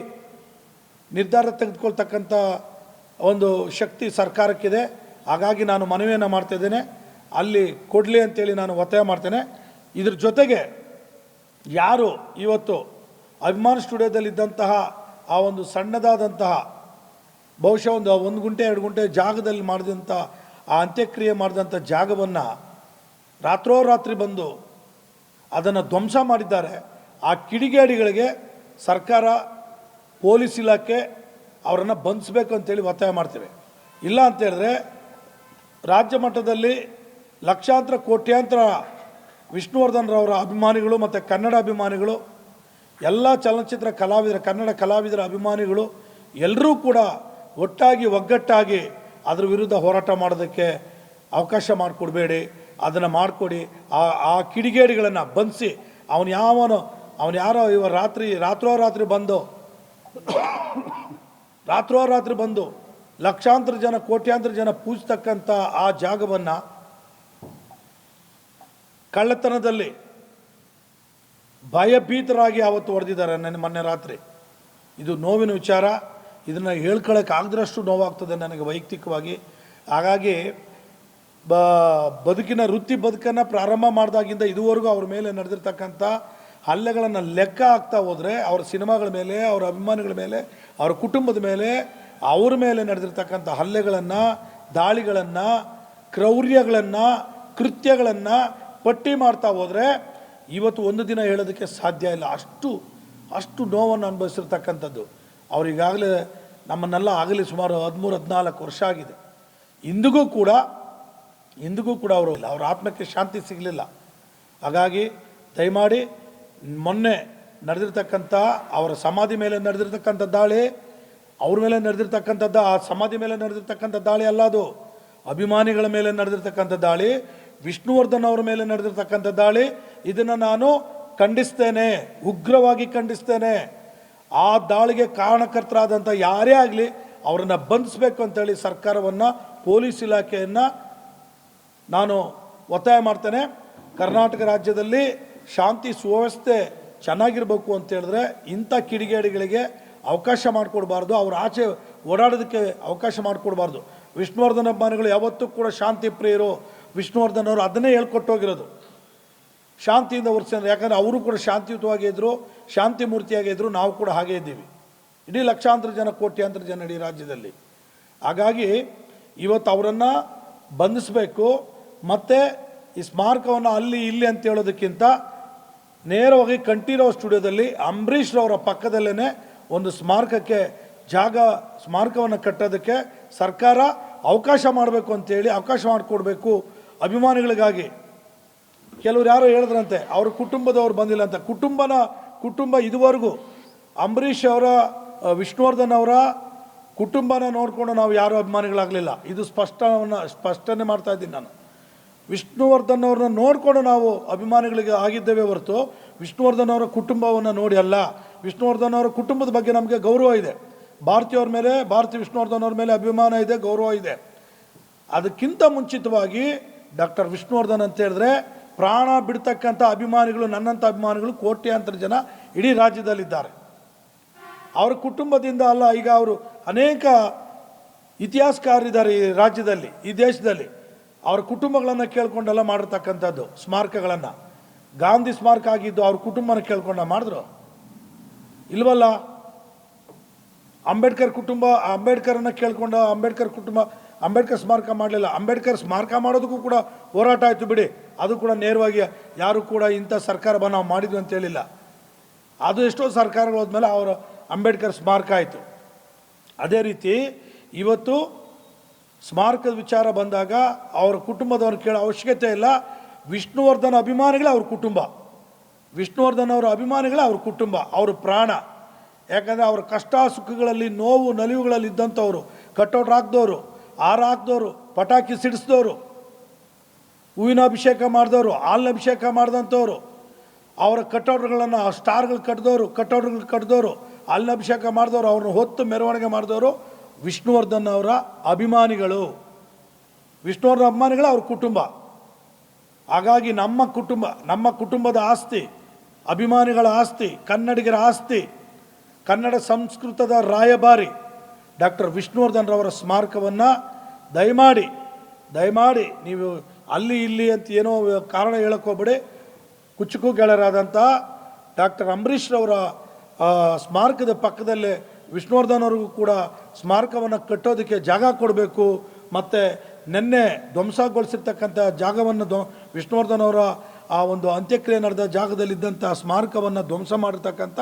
ನಿರ್ಧಾರ ತೆಗೆದುಕೊಳ್ತಕ್ಕಂಥ ಒಂದು ಶಕ್ತಿ ಸರ್ಕಾರಕ್ಕಿದೆ. ಹಾಗಾಗಿ ನಾನು ಮನವಿಯನ್ನು ಮಾಡ್ತಾಯಿದ್ದೇನೆ, ಅಲ್ಲಿ ಕೊಡಲಿ ಅಂತೇಳಿ ನಾನು ಒತ್ತಾಯ ಮಾಡ್ತೇನೆ. ಇದ್ರ ಜೊತೆಗೆ ಯಾರು ಇವತ್ತು ಅಭಿಮಾನ ಸ್ಟುಡಿಯೋದಲ್ಲಿದ್ದಂತಹ ಆ ಒಂದು ಸಣ್ಣದಾದಂತಹ ಬಹುಶಃ ಒಂದು 1 ಗುಂಟೆ 2 ಗುಂಟೆ ಜಾಗದಲ್ಲಿ ಮಾಡಿದಂಥ ಆ ಅಂತ್ಯಕ್ರಿಯೆ ಮಾಡಿದಂಥ ಜಾಗವನ್ನು ರಾತ್ರೋರಾತ್ರಿ ಬಂದು ಅದನ್ನು ಧ್ವಂಸ ಮಾಡಿದ್ದಾರೆ. ಆ ಕಿಡಿಗೇಡಿಗಳಿಗೆ ಸರ್ಕಾರ, ಪೊಲೀಸ್ ಇಲಾಖೆ ಅವರನ್ನು ಬಂಧಿಸಬೇಕು ಅಂತೇಳಿ ಒತ್ತಾಯ ಮಾಡ್ತೇವೆ. ಇಲ್ಲ ಅಂತೇಳಿದ್ರೆ ರಾಜ್ಯ ಮಟ್ಟದಲ್ಲಿ ಲಕ್ಷಾಂತರ ಕೋಟ್ಯಾಂತರ ವಿಷ್ಣುವರ್ಧನ್ ರವರ ಅಭಿಮಾನಿಗಳು ಮತ್ತು ಕನ್ನಡ ಅಭಿಮಾನಿಗಳು, ಎಲ್ಲ ಚಲನಚಿತ್ರ ಕಲಾವಿದರ, ಕನ್ನಡ ಕಲಾವಿದರ ಅಭಿಮಾನಿಗಳು ಎಲ್ಲರೂ ಕೂಡ ಒಗ್ಗಟ್ಟಾಗಿ ಅದರ ವಿರುದ್ಧ ಹೋರಾಟ ಮಾಡೋದಕ್ಕೆ ಅವಕಾಶ ಮಾಡಿಕೊಡ್ಬೇಡಿ, ಅದನ್ನು ಮಾಡಿಕೊಡಿ. ಆ ಕಿಡಿಗೇಡಿಗಳನ್ನು ಬಂಧಿಸಿ, ಅವನು ಯಾರೋ ಇವ ರಾತ್ರೋರಾತ್ರಿ ಬಂದು ಲಕ್ಷಾಂತರ ಜನ, ಕೋಟ್ಯಾಂತರ ಜನ ಪೂಜಿಸ್ತಕ್ಕಂಥ ಆ ಜಾಗವನ್ನು ಕಳ್ಳತನದಲ್ಲಿ ಭಯಭೀತರಾಗಿ ಅವತ್ತು ಹೊಡೆದಿದ್ದಾರೆ ಮೊನ್ನೆ ರಾತ್ರಿ. ಇದು ನೋವಿನ ವಿಚಾರ. ಇದನ್ನು ಹೇಳ್ಕೊಳ್ಳೋಕ್ಕಾಗದಷ್ಟು ನೋವಾಗ್ತದೆ ನನಗೆ ವೈಯಕ್ತಿಕವಾಗಿ. ಹಾಗಾಗಿ ವೃತ್ತಿ ಬದುಕನ್ನು ಪ್ರಾರಂಭ ಮಾಡಿದಾಗಿಂದ ಇದುವರೆಗೂ ಅವ್ರ ಮೇಲೆ ನಡೆದಿರ್ತಕ್ಕಂಥ ಹಲ್ಲೆಗಳನ್ನು ಲೆಕ್ಕ ಹಾಕ್ತಾ ಹೋದರೆ, ಅವರ ಸಿನಿಮಾಗಳ ಮೇಲೆ, ಅವರ ಅಭಿಮಾನಿಗಳ ಮೇಲೆ, ಅವರ ಕುಟುಂಬದ ಮೇಲೆ, ಅವ್ರ ಮೇಲೆ ನಡೆದಿರ್ತಕ್ಕಂಥ ಹಲ್ಲೆಗಳನ್ನು, ದಾಳಿಗಳನ್ನು, ಕ್ರೌರ್ಯಗಳನ್ನು, ಕೃತ್ಯಗಳನ್ನು ಪಟ್ಟಿ ಮಾಡ್ತಾ ಹೋದರೆ ಇವತ್ತು ಒಂದು ದಿನ ಹೇಳೋದಕ್ಕೆ ಸಾಧ್ಯ ಇಲ್ಲ. ಅಷ್ಟು ನೋವನ್ನು ಅನುಭವಿಸಿರ್ತಕ್ಕಂಥದ್ದು. ಅವರಿಗಾಗಲೇ ನಮ್ಮನ್ನೆಲ್ಲ ಆಗಲಿ ಸುಮಾರು 13-14 ವರ್ಷ ಆಗಿದೆ. ಇಂದಿಗೂ ಕೂಡ ಅವ್ರ ಆತ್ಮಕ್ಕೆ ಶಾಂತಿ ಸಿಗಲಿಲ್ಲ. ಹಾಗಾಗಿ ದಯಮಾಡಿ ಮೊನ್ನೆ ನಡೆದಿರ್ತಕ್ಕಂಥ ಅವರ ಸಮಾಧಿ ಮೇಲೆ ನಡೆದಿರ್ತಕ್ಕಂಥ ದಾಳಿ, ಅವ್ರ ಮೇಲೆ ನಡೆದಿರ್ತಕ್ಕಂಥದ್ದು, ಆ ಸಮಾಧಿ ಮೇಲೆ ನಡೆದಿರ್ತಕ್ಕಂಥ ದಾಳಿ ಅಲ್ಲ, ಅದು ಅಭಿಮಾನಿಗಳ ಮೇಲೆ ನಡೆದಿರ್ತಕ್ಕಂಥ ದಾಳಿ, ವಿಷ್ಣುವರ್ಧನ್ ಅವರ ಮೇಲೆ ನಡೆದಿರ್ತಕ್ಕಂಥ ದಾಳಿ. ಇದನ್ನು ನಾನು ಖಂಡಿಸ್ತೇನೆ, ಉಗ್ರವಾಗಿ ಖಂಡಿಸ್ತೇನೆ. ಆ ದಾಳಿಗೆ ಕಾರಣಕರ್ತರಾದಂಥ ಯಾರೇ ಆಗಲಿ ಅವರನ್ನು ಬಂಧಿಸಬೇಕು ಅಂತೇಳಿ ಸರ್ಕಾರವನ್ನು, ಪೊಲೀಸ್ ಇಲಾಖೆಯನ್ನು ನಾನು ಒತ್ತಾಯ ಮಾಡ್ತೇನೆ. ಕರ್ನಾಟಕ ರಾಜ್ಯದಲ್ಲಿ ಶಾಂತಿ ಸುವ್ಯವಸ್ಥೆ ಚೆನ್ನಾಗಿರಬೇಕು ಅಂತೇಳಿದ್ರೆ ಇಂಥ ಕಿಡಿಗೇಡಿಗಳಿಗೆ ಅವಕಾಶ ಮಾಡಿಕೊಡ್ಬಾರ್ದು, ಅವ್ರ ಆಚೆ ಓಡಾಡೋದಕ್ಕೆ ಅವಕಾಶ ಮಾಡಿಕೊಡ್ಬಾರ್ದು. ವಿಷ್ಣುವರ್ಧನ್ ಅಭಿಮಾನಿಗಳು ಯಾವತ್ತೂ ಕೂಡ ಶಾಂತಿ ಪ್ರಿಯರು. ವಿಷ್ಣುವರ್ಧನ್ ಅವರು ಅದನ್ನೇ ಹೇಳ್ಕೊಟ್ಟೋಗಿರೋದು, ಶಾಂತಿಯಿಂದ ವರ್ತಿಸಿದ್ರೆ. ಯಾಕಂದರೆ ಅವರು ಕೂಡ ಶಾಂತಿಯುತವಾಗಿ ಇದ್ದರು, ಶಾಂತಿ ಮೂರ್ತಿಯಾಗಿದ್ದರು. ನಾವು ಕೂಡ ಹಾಗೇ ಇದ್ದೀವಿ. ಇಡೀ ಲಕ್ಷಾಂತರ ಜನ, ಕೋಟ್ಯಾಂತರ ಜನ ಇಡೀ ರಾಜ್ಯದಲ್ಲಿ. ಹಾಗಾಗಿ ಇವತ್ತು ಅವರನ್ನು ಬಂಧಿಸಬೇಕು. ಮತ್ತು ಈ ಸ್ಮಾರಕವನ್ನು ಅಲ್ಲಿ ಇಲ್ಲಿ ಅಂತ ಹೇಳೋದಕ್ಕಿಂತ ನೇರವಾಗಿ ಕಂಠೀರವ ಸ್ಟುಡಿಯೋದಲ್ಲಿ ಅಂಬರೀಷ್ ರವರ ಪಕ್ಕದಲ್ಲೇ ಒಂದು ಸ್ಮಾರಕವನ್ನು ಕಟ್ಟೋದಕ್ಕೆ ಸರ್ಕಾರ ಅವಕಾಶ ಮಾಡಬೇಕು ಅಂತೇಳಿ ಅವಕಾಶ ಮಾಡಿಕೊಡ್ಬೇಕು ಅಭಿಮಾನಿಗಳಿಗಾಗಿ. ಕೆಲವರು ಯಾರೋ ಹೇಳಿದ್ರಂತೆ ಅವ್ರ ಕುಟುಂಬದವ್ರು ಬಂದಿಲ್ಲ ಅಂತ. ಕುಟುಂಬ ಇದುವರೆಗೂ ಅಂಬರೀಷ್ ಅವರ, ವಿಷ್ಣುವರ್ಧನ್ ಅವರ ಕುಟುಂಬನ ನೋಡಿಕೊಂಡು ನಾವು ಯಾರೂ ಅಭಿಮಾನಿಗಳಾಗಲಿಲ್ಲ. ಇದು ಸ್ಪಷ್ಟನೆ ಮಾಡ್ತಾ ಇದ್ದೀನಿ ನಾನು. ವಿಷ್ಣುವರ್ಧನ್ ಅವ್ರನ್ನ ನೋಡಿಕೊಂಡು ನಾವು ಅಭಿಮಾನಿಗಳಿಗೆ ಆಗಿದ್ದೇವೆ ಹೊರತು ವಿಷ್ಣುವರ್ಧನ್ ಅವರ ಕುಟುಂಬವನ್ನು ನೋಡಿ ಅಲ್ಲ. ವಿಷ್ಣುವರ್ಧನ್ ಅವರ ಕುಟುಂಬದ ಬಗ್ಗೆ ನಮಗೆ ಗೌರವ ಇದೆ. ಭಾರತೀಯವ್ರ ಮೇಲೆ, ಭಾರತಿ ವಿಷ್ಣುವರ್ಧನ್ ಅವ್ರ ಮೇಲೆ ಅಭಿಮಾನ ಇದೆ, ಗೌರವ ಇದೆ. ಅದಕ್ಕಿಂತ ಮುಂಚಿತವಾಗಿ ಡಾಕ್ಟರ್ ವಿಷ್ಣುವರ್ಧನ್ ಅಂತ ಹೇಳಿದ್ರೆ ಪ್ರಾಣ ಬಿಡ್ತಕ್ಕಂಥ ಅಭಿಮಾನಿಗಳು, ನನ್ನಂಥ ಅಭಿಮಾನಿಗಳು ಕೋಟ್ಯಾಂತರ ಜನ ಇಡೀ ರಾಜ್ಯದಲ್ಲಿದ್ದಾರೆ. ಅವರ ಕುಟುಂಬದಿಂದ ಅಲ್ಲ, ಈಗ ಅವರು ಅನೇಕ ಇತಿಹಾಸಕಾರರಿದ್ದಾರೆ ಈ ರಾಜ್ಯದಲ್ಲಿ, ಈ ದೇಶದಲ್ಲಿ. ಅವರ ಕುಟುಂಬಗಳನ್ನು ಕೇಳ್ಕೊಂಡೆಲ್ಲ ಮಾಡಿರ್ತಕ್ಕಂಥದ್ದು ಸ್ಮಾರಕಗಳನ್ನು. ಗಾಂಧಿ ಸ್ಮಾರಕ ಆಗಿದ್ದು ಅವ್ರ ಕುಟುಂಬನ ಕೇಳ್ಕೊಂಡ ಮಾಡಿದ್ರು ಇಲ್ವಲ್ಲ. ಅಂಬೇಡ್ಕರ್ ಕುಟುಂಬ, ಅಂಬೇಡ್ಕರನ್ನು ಕೇಳ್ಕೊಂಡ ಅಂಬೇಡ್ಕರ್ ಕುಟುಂಬ ಅಂಬೇಡ್ಕರ್ ಸ್ಮಾರಕ ಮಾಡಲಿಲ್ಲ. ಅಂಬೇಡ್ಕರ್ ಸ್ಮಾರಕ ಮಾಡೋದಕ್ಕೂ ಕೂಡ ಹೋರಾಟ ಆಯಿತು ಬಿಡಿ, ಅದು ಕೂಡ ನೇರವಾಗಿ ಯಾರು ಕೂಡ ಇಂಥ ಸರ್ಕಾರ ನಾವು ಮಾಡಿದ್ವಿ ಅಂತ ಹೇಳಿಲ್ಲ. ಅದು ಎಷ್ಟೋ ಸರ್ಕಾರಗಳು ಹೋದ್ಮೇಲೆ ಅವರ ಅಂಬೇಡ್ಕರ್ ಸ್ಮಾರಕ ಆಯಿತು. ಅದೇ ರೀತಿ ಇವತ್ತು ಸ್ಮಾರಕದ ವಿಚಾರ ಬಂದಾಗ ಅವರ ಕುಟುಂಬದವ್ರು ಕೇಳೋ ಅವಶ್ಯಕತೆ ಇಲ್ಲ. ವಿಷ್ಣುವರ್ಧನ್ ಅಭಿಮಾನಿಗಳೇ ಅವ್ರ ಕುಟುಂಬ, ವಿಷ್ಣುವರ್ಧನ್ ಅವರ ಅಭಿಮಾನಿಗಳೇ ಅವ್ರ ಕುಟುಂಬ, ಅವ್ರ ಪ್ರಾಣ. ಯಾಕಂದರೆ ಅವ್ರ ಕಷ್ಟ ಸುಖಗಳಲ್ಲಿ, ನೋವು ನಲಿವುಗಳಲ್ಲಿ ಇದ್ದಂಥವ್ರು, ಕಟೌಟ್ ಹಾಕ್ದವರು, ಹಾರ ಹಾಕ್ದವರು, ಪಟಾಕಿ ಸಿಡಿಸಿದವರು, ಹೂವಿನ ಅಭಿಷೇಕ ಮಾಡಿದವರು, ಹಾಲಿನ ಅಭಿಷೇಕ ಮಾಡಿದಂಥವ್ರು, ಅವರ ಕಟೌಟ್ಗಳನ್ನು ಸ್ಟಾರ್ಗಳು ಕಟ್ಟಿದವರು, ಹಾಲಿನ ಅಭಿಷೇಕ ಮಾಡಿದವರು, ಅವ್ರನ್ನ ಹೊತ್ತು ಮೆರವಣಿಗೆ ಮಾಡಿದವರು ವಿಷ್ಣುವರ್ಧನ್ ಅವರ ಅಭಿಮಾನಿಗಳು. ವಿಷ್ಣುವರ್ಧನ್ ಅಭಿಮಾನಿಗಳು ಅವ್ರ ಕುಟುಂಬ. ಹಾಗಾಗಿ ನಮ್ಮ ಕುಟುಂಬದ ಆಸ್ತಿ, ಅಭಿಮಾನಿಗಳ ಆಸ್ತಿ, ಕನ್ನಡಿಗರ ಆಸ್ತಿ, ಕನ್ನಡ ಸಂಸ್ಕೃತದ ರಾಯಭಾರಿ ಡಾಕ್ಟರ್ ವಿಷ್ಣುವರ್ಧನ್ ರವರ ಸ್ಮಾರಕವನ್ನು ದಯಮಾಡಿ ನೀವು ಅಲ್ಲಿ ಇಲ್ಲಿ ಅಂತ ಏನೋ ಕಾರಣ ಹೇಳಕ್ಕೆ ಹೋಗ್ಬೇಡಿ. ಕುಚುಕು ಗೆಳೆಯರಾದಂಥ ಡಾಕ್ಟರ್ ಅಂಬರೀಷ್ ರವರ ಸ್ಮಾರಕದ ಪಕ್ಕದಲ್ಲೇ ವಿಷ್ಣುವರ್ಧನ್ ಅವ್ರಿಗೂ ಕೂಡ ಸ್ಮಾರಕವನ್ನು ಕಟ್ಟೋದಕ್ಕೆ ಜಾಗ ಕೊಡಬೇಕು. ಮತ್ತು ನಿನ್ನೆ ಧ್ವಂಸಗೊಳಿಸಿರ್ತಕ್ಕಂಥ ಜಾಗವನ್ನು ವಿಷ್ಣುವರ್ಧನ್ ಅವರ ಆ ಒಂದು ಅಂತ್ಯಕ್ರಿಯೆ ನಡೆದ ಜಾಗದಲ್ಲಿದ್ದಂಥ ಸ್ಮಾರಕವನ್ನು ಧ್ವಂಸ ಮಾಡಿರ್ತಕ್ಕಂಥ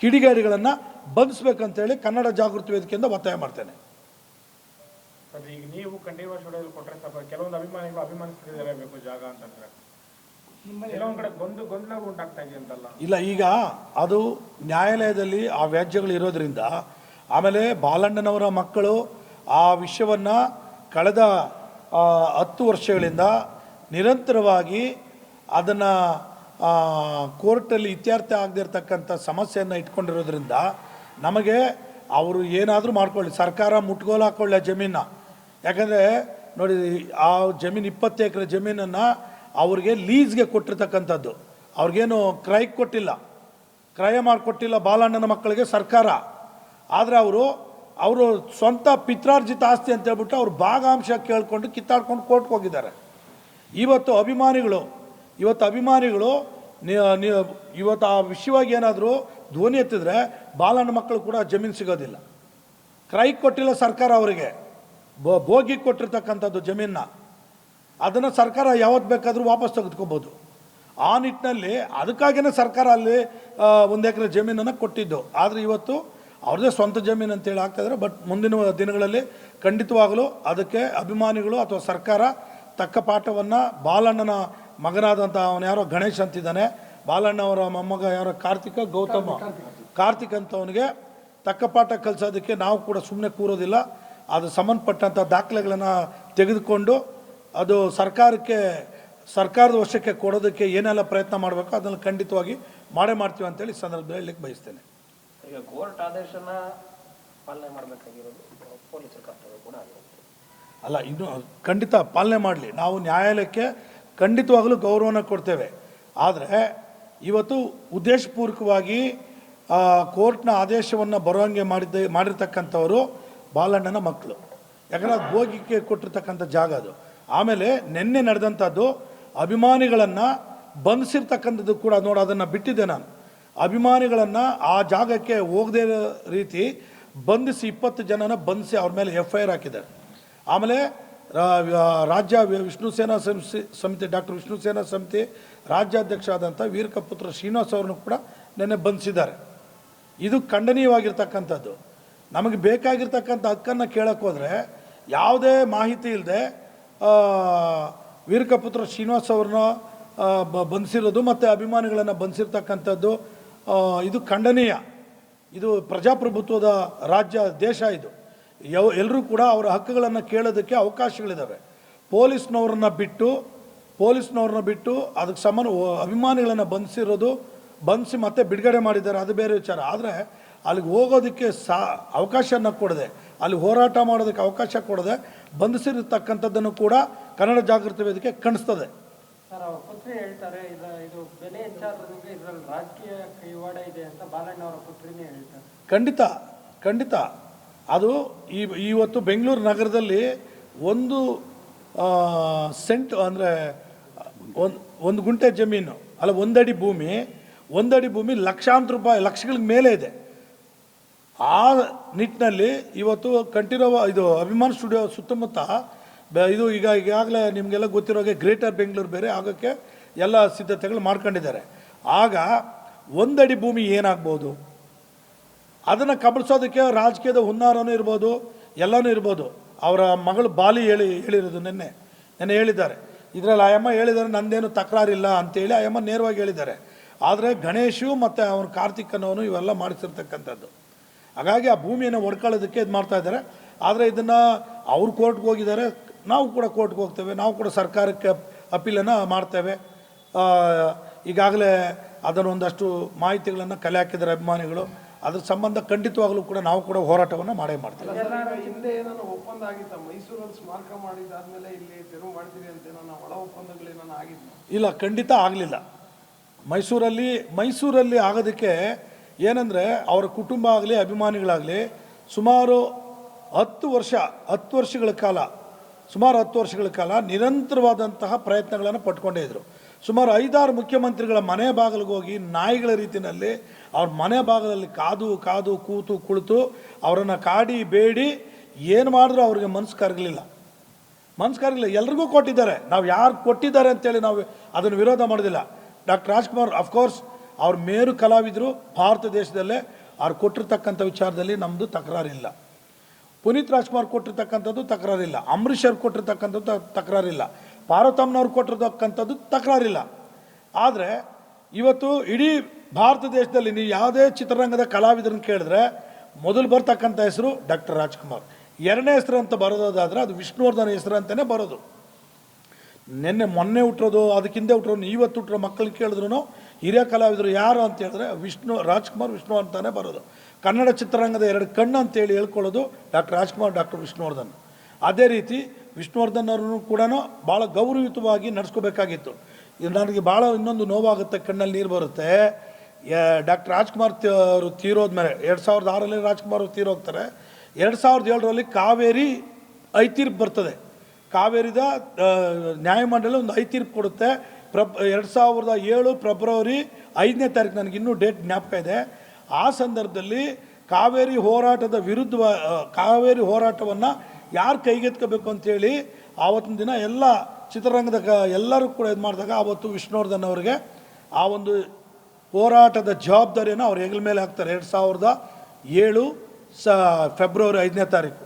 ಕಿಡಿಗೇಡಿಗಳನ್ನು ಬಂಧಿಸಬೇಕಂತೇಳಿ ಕನ್ನಡ ಜಾಗೃತಿ ವೇದಿಕೆಯಿಂದ ಒತ್ತಾಯ ಮಾಡ್ತೇನೆ. ಈಗ ನೀವು ಕಂಠೀರವ ಸ್ಟುಡಿಯೋದಲ್ಲಿ ಕೊಟ್ಟರೆ ಸ್ವಲ್ಪ ಕೆಲವೊಂದು ಅಭಿಮಾನಿಗಳು ಅಭಿಮಾನಿಸ್ತಿರಬೇಕು ಜಾಗ ಅಂತಂದ್ರೆ ಕೆಲವೊಂದು ಕಡೆ ಗೊಂದಲ ಉಂಟಾಗ್ತಾ ಇದೆ ಅಂತಲ್ಲ. ಇಲ್ಲ, ಈಗ ಅದು ನ್ಯಾಯಾಲಯದಲ್ಲಿ ಆ ವ್ಯಾಜ್ಯಗಳು ಇರೋದ್ರಿಂದ, ಆಮೇಲೆ ಬಾಲಣ್ಣನವರ ಮಕ್ಕಳು ಆ ವಿಷಯವನ್ನು ಕಳೆದ 10 ವರ್ಷಗಳಿಂದ ನಿರಂತರವಾಗಿ ಅದನ್ನು ಕೋರ್ಟಲ್ಲಿ ಇತ್ಯರ್ಥ ಆಗದೇ ಇರತಕ್ಕಂಥ ಸಮಸ್ಯೆಯನ್ನು ಇಟ್ಕೊಂಡಿರೋದ್ರಿಂದ ನಮಗೆ ಅವರು ಏನಾದರೂ ಮಾಡ್ಕೊಳ್ಳಿ, ಸರ್ಕಾರ ಮುಟ್ಗೋಲು ಹಾಕ್ಕೊಳ್ಳಿ ಆ ಜಮೀನ. ಯಾಕಂದರೆ ನೋಡಿ, ಆ ಜಮೀನು 20 ಎಕರೆ ಜಮೀನನ್ನು ಅವ್ರಿಗೆ ಲೀಸ್ಗೆ ಕೊಟ್ಟಿರ್ತಕ್ಕಂಥದ್ದು, ಅವ್ರಿಗೇನು ಕ್ರಯ ಮಾಡಿಕೊಟ್ಟಿಲ್ಲ ಬಾಲಣ್ಣನ ಮಕ್ಕಳಿಗೆ ಸರ್ಕಾರ. ಆದರೆ ಅವರು ಸ್ವಂತ ಪಿತ್ರಾರ್ಜಿತ ಆಸ್ತಿ ಅಂತ ಹೇಳ್ಬಿಟ್ಟು ಅವ್ರು ಭಾಗಾಂಶ ಕೇಳಿಕೊಂಡು ಕಿತ್ತಾಡ್ಕೊಂಡು ಕೋರ್ಟ್ಗೆ ಹೋಗಿದ್ದಾರೆ. ಇವತ್ತು ಅಭಿಮಾನಿಗಳು ಇವತ್ತು ಆ ವಿಷಯವಾಗಿ ಏನಾದರೂ ಧ್ವನಿ ಎತ್ತಿದ್ರೆ ಬಾಲಣ್ಣ ಮಕ್ಕಳು ಕೂಡ ಜಮೀನು ಸಿಗೋದಿಲ್ಲ. ಕ್ರಯಕ್ಕೆ ಕೊಟ್ಟಿಲ್ಲ ಸರ್ಕಾರ, ಅವರಿಗೆ ಭೋಗಿಗೆ ಕೊಟ್ಟಿರ್ತಕ್ಕಂಥದ್ದು ಜಮೀನನ್ನ. ಅದನ್ನು ಸರ್ಕಾರ ಯಾವತ್ತು ಬೇಕಾದರೂ ವಾಪಸ್ ತೆಗೆದುಕೋಬೋದು. ಆ ನಿಟ್ಟಿನಲ್ಲಿ ಅದಕ್ಕಾಗಿಯೇ ಸರ್ಕಾರ ಅಲ್ಲಿ 1 ಎಕರೆ ಜಮೀನನ್ನು ಕೊಟ್ಟಿದ್ದು. ಆದರೆ ಇವತ್ತು ಅವ್ರದ್ದೇ ಸ್ವಂತ ಜಮೀನು ಅಂತೇಳಿ ಆಗ್ತಾಯಿದ್ದಾರೆ. ಬಟ್ ಮುಂದಿನ ದಿನಗಳಲ್ಲಿ ಖಂಡಿತವಾಗಲೂ ಅದಕ್ಕೆ ಅಭಿಮಾನಿಗಳು ಅಥವಾ ಸರ್ಕಾರ ತಕ್ಕ ಪಾಠವನ್ನು, ಬಾಲಣ್ಣನ ಮಗನಾದಂಥ ಅವನು ಯಾರೋ ಗಣೇಶ್ ಅಂತಿದ್ದಾನೆ, ಬಾಲಣ್ಣ ಅವರ ಮೊಮ್ಮಗ ಯಾರೋ ಕಾರ್ತಿಕ್ ಅಂತವನಿಗೆ ತಕ್ಕ ಪಾಠ ಕಲಿಸೋದಕ್ಕೆ ನಾವು ಕೂಡ ಸುಮ್ಮನೆ ಕೂರೋದಿಲ್ಲ. ಅದು ಸಂಬಂಧಪಟ್ಟಂಥ ದಾಖಲೆಗಳನ್ನು ತೆಗೆದುಕೊಂಡು ಅದು ಸರ್ಕಾರದ ವಶಕ್ಕೆ ಕೊಡೋದಕ್ಕೆ ಏನೆಲ್ಲ ಪ್ರಯತ್ನ ಮಾಡಬೇಕು ಅದನ್ನು ಖಂಡಿತವಾಗಿ ಮಾಡ್ತೀವಿ ಅಂತೇಳಿ ಸಂದರ್ಭದಲ್ಲಿ ಹೇಳಲಿಕ್ಕೆ ಬಯಸ್ತೇನೆ. ಈಗ ಕೋರ್ಟ್ ಆದೇಶನ ಪಾಲನೆ ಮಾಡಬೇಕಾಗಿರೋದು ಪೊಲೀಸರ ಕರ್ತವ್ಯ ಕೂಡ ಆಗಿರುತ್ತೆ. ಅಲ್ಲ, ಇನ್ನು ಖಂಡಿತ ಪಾಲನೆ ಮಾಡಲಿ. ನಾವು ನ್ಯಾಯಾಲಯಕ್ಕೆ ಖಂಡಿತವಾಗಲೂ ಗೌರವನ ಕೊಡ್ತೇವೆ. ಆದರೆ ಇವತ್ತು ಉದ್ದೇಶಪೂರ್ವಕವಾಗಿ ಕೋರ್ಟ್ನ ಆದೇಶವನ್ನು ಬರುವಂಗೆ ಮಾಡಿರ್ತಕ್ಕಂಥವರು ಬಾಲಣ್ಣನ ಮಕ್ಕಳು. ಯಾಕಂದರೆ ಅದು ಭೋಗಿಗೆ ಕೊಟ್ಟಿರ್ತಕ್ಕಂಥ ಜಾಗ ಅದು. ಆಮೇಲೆ ನಿನ್ನೆ ನಡೆದಂಥದ್ದು ಅಭಿಮಾನಿಗಳನ್ನು ಬಂಧಿಸಿರ್ತಕ್ಕಂಥದ್ದು ಕೂಡ ನೋಡಿ, ಅದನ್ನು ಬಿಟ್ಟಿದ್ದೆ ನಾನು. ಅಭಿಮಾನಿಗಳನ್ನು ಆ ಜಾಗಕ್ಕೆ ಹೋಗದೇ ರೀತಿ ಬಂಧಿಸಿ 20 ಜನನ ಬಂಧಿಸಿ ಅವ್ರ ಮೇಲೆ FIR ಹಾಕಿದ್ದಾರೆ. ಆಮೇಲೆ ರಾಜ್ಯ ವಿಷ್ಣು ಸೇನಾ ಸಮಿತಿ ಡಾಕ್ಟರ್ ವಿಷ್ಣು ಸೇನಾ ಸಮಿತಿ ರಾಜ್ಯಾಧ್ಯಕ್ಷ ಆದಂಥ ವೀರಕಪುತ್ರ ಶ್ರೀನಿವಾಸ್ ಅವ್ರನ್ನು ಕೂಡ ನೆನ್ನೆ ಬಂಧಿಸಿದ್ದಾರೆ. ಇದು ಖಂಡನೀಯವಾಗಿರ್ತಕ್ಕಂಥದ್ದು. ನಮಗೆ ಬೇಕಾಗಿರ್ತಕ್ಕಂಥ ಹಕ್ಕನ್ನು ಕೇಳಕ್ಕೆ ಹೋದರೆ ಯಾವುದೇ ಮಾಹಿತಿ ಇಲ್ಲದೆ ವೀರಕಪುತ್ರ ಶ್ರೀನಿವಾಸ್ ಅವ್ರನ್ನ ಬಂಧಿಸಿರೋದು ಮತ್ತು ಅಭಿಮಾನಿಗಳನ್ನು ಬಂಧಿಸಿರ್ತಕ್ಕಂಥದ್ದು ಇದು ಖಂಡನೀಯ. ಇದು ಪ್ರಜಾಪ್ರಭುತ್ವದ ದೇಶ ಇದು. ಎಲ್ಲರೂ ಕೂಡ ಅವರ ಹಕ್ಕುಗಳನ್ನು ಕೇಳೋದಕ್ಕೆ ಅವಕಾಶಗಳಿದ್ದಾವೆ. ಪೊಲೀಸ್ನವ್ರನ್ನ ಬಿಟ್ಟು ಅದಕ್ಕೆ ಅಭಿಮಾನಿಗಳನ್ನು ಬಂಧಿಸಿ ಮತ್ತೆ ಬಿಡುಗಡೆ ಮಾಡಿದ್ದಾರೆ, ಅದು ಬೇರೆ ವಿಚಾರ. ಆದರೆ ಅಲ್ಲಿಗೆ ಹೋಗೋದಕ್ಕೆ ಅವಕಾಶನ ಕೊಡದೆ, ಅಲ್ಲಿ ಹೋರಾಟ ಮಾಡೋದಕ್ಕೆ ಅವಕಾಶ ಕೊಡದೆ ಬಂಧಿಸಿರತಕ್ಕಂಥದ್ದನ್ನು ಕೂಡ ಕನ್ನಡ ಜಾಗೃತಿ ವೇದಿಕೆ ಖಂಡಿಸ್ತದೆ. ಸರ್, ಅವ್ರ ಪುತ್ರಿ ಹೇಳ್ತಾರೆ ಇದು ಬೆಲೆ ಹೆಚ್ಚಾದ್ರಿಂದ ಇದರಲ್ಲಿ ರಾಜಕೀಯ ಕೈವಾಡ ಇದೆ ಅಂತ ಬಾಲಣ್ಣ ಅವರ ಪುತ್ರಿನೇ ಹೇಳ್ತಾರೆ. ಖಂಡಿತ ಅದು ಇವತ್ತು ಬೆಂಗಳೂರು ನಗರದಲ್ಲಿ ಒಂದು ಸೆಂಟ್ ಅಂದರೆ ಒಂದು ಗುಂಟೆ ಜಮೀನು ಅಲ್ಲ, ಒಂದಡಿ ಭೂಮಿ ಲಕ್ಷಗಳ ಮೇಲೆ ಇದೆ. ಆ ನಿಟ್ಟಿನಲ್ಲಿ ಇವತ್ತು ಇದು ಅಭಿಮಾನ್ ಸ್ಟುಡಿಯೋ ಸುತ್ತಮುತ್ತ ಇದು ಈಗಾಗಲೇ ನಿಮಗೆಲ್ಲ ಗೊತ್ತಿರೋ ಹಾಗೆ ಗ್ರೇಟರ್ ಬೆಂಗಳೂರು ಬೇರೆ ಆಗೋಕ್ಕೆ ಎಲ್ಲ ಸಿದ್ಧತೆಗಳು ಮಾಡ್ಕೊಂಡಿದ್ದಾರೆ. ಆಗ ಒಂದಡಿ ಭೂಮಿ ಏನಾಗ್ಬೋದು, ಅದನ್ನು ಕಬಳಿಸೋದಕ್ಕೆ ರಾಜಕೀಯದ ಹುನ್ನಾರನೂ ಇರ್ಬೋದು, ಎಲ್ಲನೂ ಇರ್ಬೋದು. ಅವರ ಮಗಳು ಬಾಲಿ ಹೇಳಿರೋದು ನೆನ್ನೆ ಹೇಳಿದ್ದಾರೆ. ಇದರಲ್ಲಿ ಆಯಮ್ಮ ಹೇಳಿದ್ದಾರೆ ನಂದೇನು ತಕರಾರಿಲ್ಲ ಅಂತೇಳಿ ಆಯಮ್ಮ ನೇರವಾಗಿ ಹೇಳಿದ್ದಾರೆ. ಆದರೆ ಗಣೇಶು ಮತ್ತು ಅವನ ಕಾರ್ತಿಕನವನು ಇವೆಲ್ಲ ಮಾಡಿಸಿರ್ತಕ್ಕಂಥದ್ದು. ಹಾಗಾಗಿ ಆ ಭೂಮಿಯನ್ನು ಒಡ್ಕೊಳ್ಳೋದಕ್ಕೆ ಇದು ಮಾಡ್ತಾ ಇದ್ದಾರೆ. ಆದರೆ ಇದನ್ನು ಅವ್ರು ಕೋರ್ಟ್ಗೆ ಹೋಗಿದ್ದಾರೆ, ನಾವು ಕೂಡ ಕೋರ್ಟ್ಗೆ ಹೋಗ್ತೇವೆ, ನಾವು ಕೂಡ ಸರ್ಕಾರಕ್ಕೆ ಅಪೀಲನ್ನು ಮಾಡ್ತೇವೆ. ಈಗಾಗಲೇ ಅದನ್ನು ಒಂದಷ್ಟು ಮಾಹಿತಿಗಳನ್ನು ಕಲೆ ಹಾಕಿದ್ದಾರೆ ಅಭಿಮಾನಿಗಳು. ಅದ್ರ ಸಂಬಂಧ ಖಂಡಿತವಾಗಲೂ ಕೂಡ ನಾವು ಕೂಡ ಹೋರಾಟವನ್ನು ಮಾಡ್ತೇವೆ. ಹಿಂದೆ ಏನಾದ್ರು ಒಪ್ಪಂದ ಆಗಿತ್ತ? ಮೈಸೂರಲ್ಲಿ ಸ್ಮಾರಕ ಮಾಡಿದಾದ್ಮೇಲೆ ಇಲ್ಲಿ ತೆರವು ಮಾಡ್ತೀರಿ ಅಂತ ಒಳ ಒಪ್ಪಂದಗಳೇನಾದ್ರು ಆಗಿತ್ತು? ಇಲ್ಲ, ಖಂಡಿತ ಆಗಲಿಲ್ಲ. ಮೈಸೂರಲ್ಲಿ ಆಗೋದಕ್ಕೆ ಏನಂದರೆ ಅವರ ಕುಟುಂಬ ಆಗಲಿ ಅಭಿಮಾನಿಗಳಾಗಲಿ ಸುಮಾರು 10 ವರ್ಷಗಳ ಕಾಲ ನಿರಂತರವಾದಂತಹ ಪ್ರಯತ್ನಗಳನ್ನು ಪಟ್ಕೊಂಡೇ ಇದ್ದರು. ಸುಮಾರು 5-6 ಮುಖ್ಯಮಂತ್ರಿಗಳ ಮನೆ ಬಾಗಿಲಿಗೆ ಹೋಗಿ ನಾಯಿಗಳ ರೀತಿಯಲ್ಲಿ ಅವ್ರ ಮನೆ ಬಾಗಿಲಲ್ಲಿ ಕಾದು ಕುಳಿತು ಅವರನ್ನು ಕಾಡಿ ಬೇಡಿ ಏನು ಮಾಡಿದ್ರು ಅವ್ರಿಗೆ ಮನಸ್ಸು ಕರಗಲಿಲ್ಲ. ಎಲ್ರಿಗೂ ಕೊಟ್ಟಿದ್ದಾರೆ. ನಾವು ಯಾರು ಕೊಟ್ಟಿದ್ದಾರೆ ಅಂತೇಳಿ ನಾವು ಅದನ್ನು ವಿರೋಧ ಮಾಡೋದಿಲ್ಲ. ಡಾಕ್ಟರ್ ರಾಜ್ಕುಮಾರ್ ಅಫ್ಕೋರ್ಸ್ ಅವ್ರ ಮೇರು ಕಲಾವಿದರು ಭಾರತ ದೇಶದಲ್ಲೇ. ಅವ್ರು ಕೊಟ್ಟಿರ್ತಕ್ಕಂಥ ವಿಚಾರದಲ್ಲಿ ನಮ್ಮದು ತಕರಾರಿಲ್ಲ. ಪುನೀತ್ ರಾಜ್ಕುಮಾರ್ ಕೊಟ್ಟಿರ್ತಕ್ಕಂಥದ್ದು ತಕರಾರಿಲ್ಲ, ಅಂಬರೀಷ್ ಅವ್ರು ಕೊಟ್ಟಿರ್ತಕ್ಕಂಥದ್ದು ತಕರಾರಿಲ್ಲ, ಪಾರ್ವತಮ್ಮನವ್ರು ಕೊಟ್ಟಿರ್ತಕ್ಕಂಥದ್ದು ತಕರಾರಿಲ್ಲ. ಆದರೆ ಇವತ್ತು ಇಡೀ ಭಾರತ ದೇಶದಲ್ಲಿ ನೀವು ಯಾವುದೇ ಚಿತ್ರರಂಗದ ಕಲಾವಿದರನ್ನು ಕೇಳಿದ್ರೆ ಮೊದಲು ಬರ್ತಕ್ಕಂಥ ಹೆಸರು ಡಾಕ್ಟರ್ ರಾಜ್ಕುಮಾರ್. ಎರಡನೇ ಹೆಸರು ಅಂತ ಬರೋದಾದರೆ ಅದು ವಿಷ್ಣುವರ್ಧನ್ ಹೆಸರು ಅಂತಲೇ ಬರೋದು. ಮೊನ್ನೆ ಹುಟ್ಟಿರೋದು, ಅದಕ್ಕಿಂತ ಹುಟ್ಟಿರೋನು, ಇವತ್ತು ಹುಟ್ಟಿರೋ ಮಕ್ಕಳನ್ನ ಕೇಳಿದ್ರು ಹಿರಿಯ ಕಲಾವಿದರು ಯಾರು ಅಂತ ಹೇಳಿದ್ರೆ ರಾಜ್ಕುಮಾರ್ ವಿಷ್ಣು ಅಂತಾನೆ ಬರೋದು. ಕನ್ನಡ ಚಿತ್ರರಂಗದ 2 ಕಣ್ಣು ಅಂತೇಳಿ ಹೇಳ್ಕೊಳ್ಳೋದು ಡಾಕ್ಟರ್ ರಾಜ್ಕುಮಾರ್, ಡಾಕ್ಟರ್ ವಿಷ್ಣುವರ್ಧನ್. ಅದೇ ರೀತಿ ವಿಷ್ಣುವರ್ಧನ್ ಅವ್ರನ್ನು ಕೂಡ ಭಾಳ ಗೌರವಯುತವಾಗಿ ನಡೆಸ್ಕೋಬೇಕಾಗಿತ್ತು. ಇದು ನನಗೆ ಭಾಳ ಇನ್ನೊಂದು ನೋವಾಗುತ್ತೆ, ಕಣ್ಣಲ್ಲಿ ನೀರು ಬರುತ್ತೆ. ಡಾಕ್ಟರ್ ರಾಜ್ಕುಮಾರ್ ಅವರು ತೀರೋದ್ಮೇಲೆ 2006ರಲ್ಲಿ ರಾಜ್ಕುಮಾರ್ ಅವರು ತೀರೋಗ್ತಾರೆ. 2007ರಲ್ಲಿ ಕಾವೇರಿ ಐತೀರ್ಪು ಬರ್ತದೆ. ಕಾವೇರಿದ ನ್ಯಾಯಮಂಡಳಿ ಒಂದು ಐತೀರ್ಪು ಕೊಡುತ್ತೆ. 2007 ಫೆಬ್ರವರಿ 5ನೇ ತಾರೀಕು, ನನಗಿನ್ನೂ ಡೇಟ್ ಜ್ಞಾಪಕ ಇದೆ. ಆ ಸಂದರ್ಭದಲ್ಲಿ ಕಾವೇರಿ ಹೋರಾಟವನ್ನು ಯಾರು ಕೈಗೆತ್ಕೋಬೇಕು ಅಂತೇಳಿ ಆವತ್ತಿನ ದಿನ ಎಲ್ಲ ಚಿತ್ರರಂಗದ ಎಲ್ಲರೂ ಕೂಡ ಇದು ಮಾಡಿದಾಗ ಆವತ್ತು ವಿಷ್ಣುವರ್ಧನ್ ಅವರಿಗೆ ಆ ಒಂದು ಹೋರಾಟದ ಜವಾಬ್ದಾರಿಯನ್ನು ಅವ್ರ ಹೆಗಲ ಮೇಲೆ ಹಾಕ್ತಾರೆ. 2007 ಫೆಬ್ರವರಿ 5ನೇ ತಾರೀಕು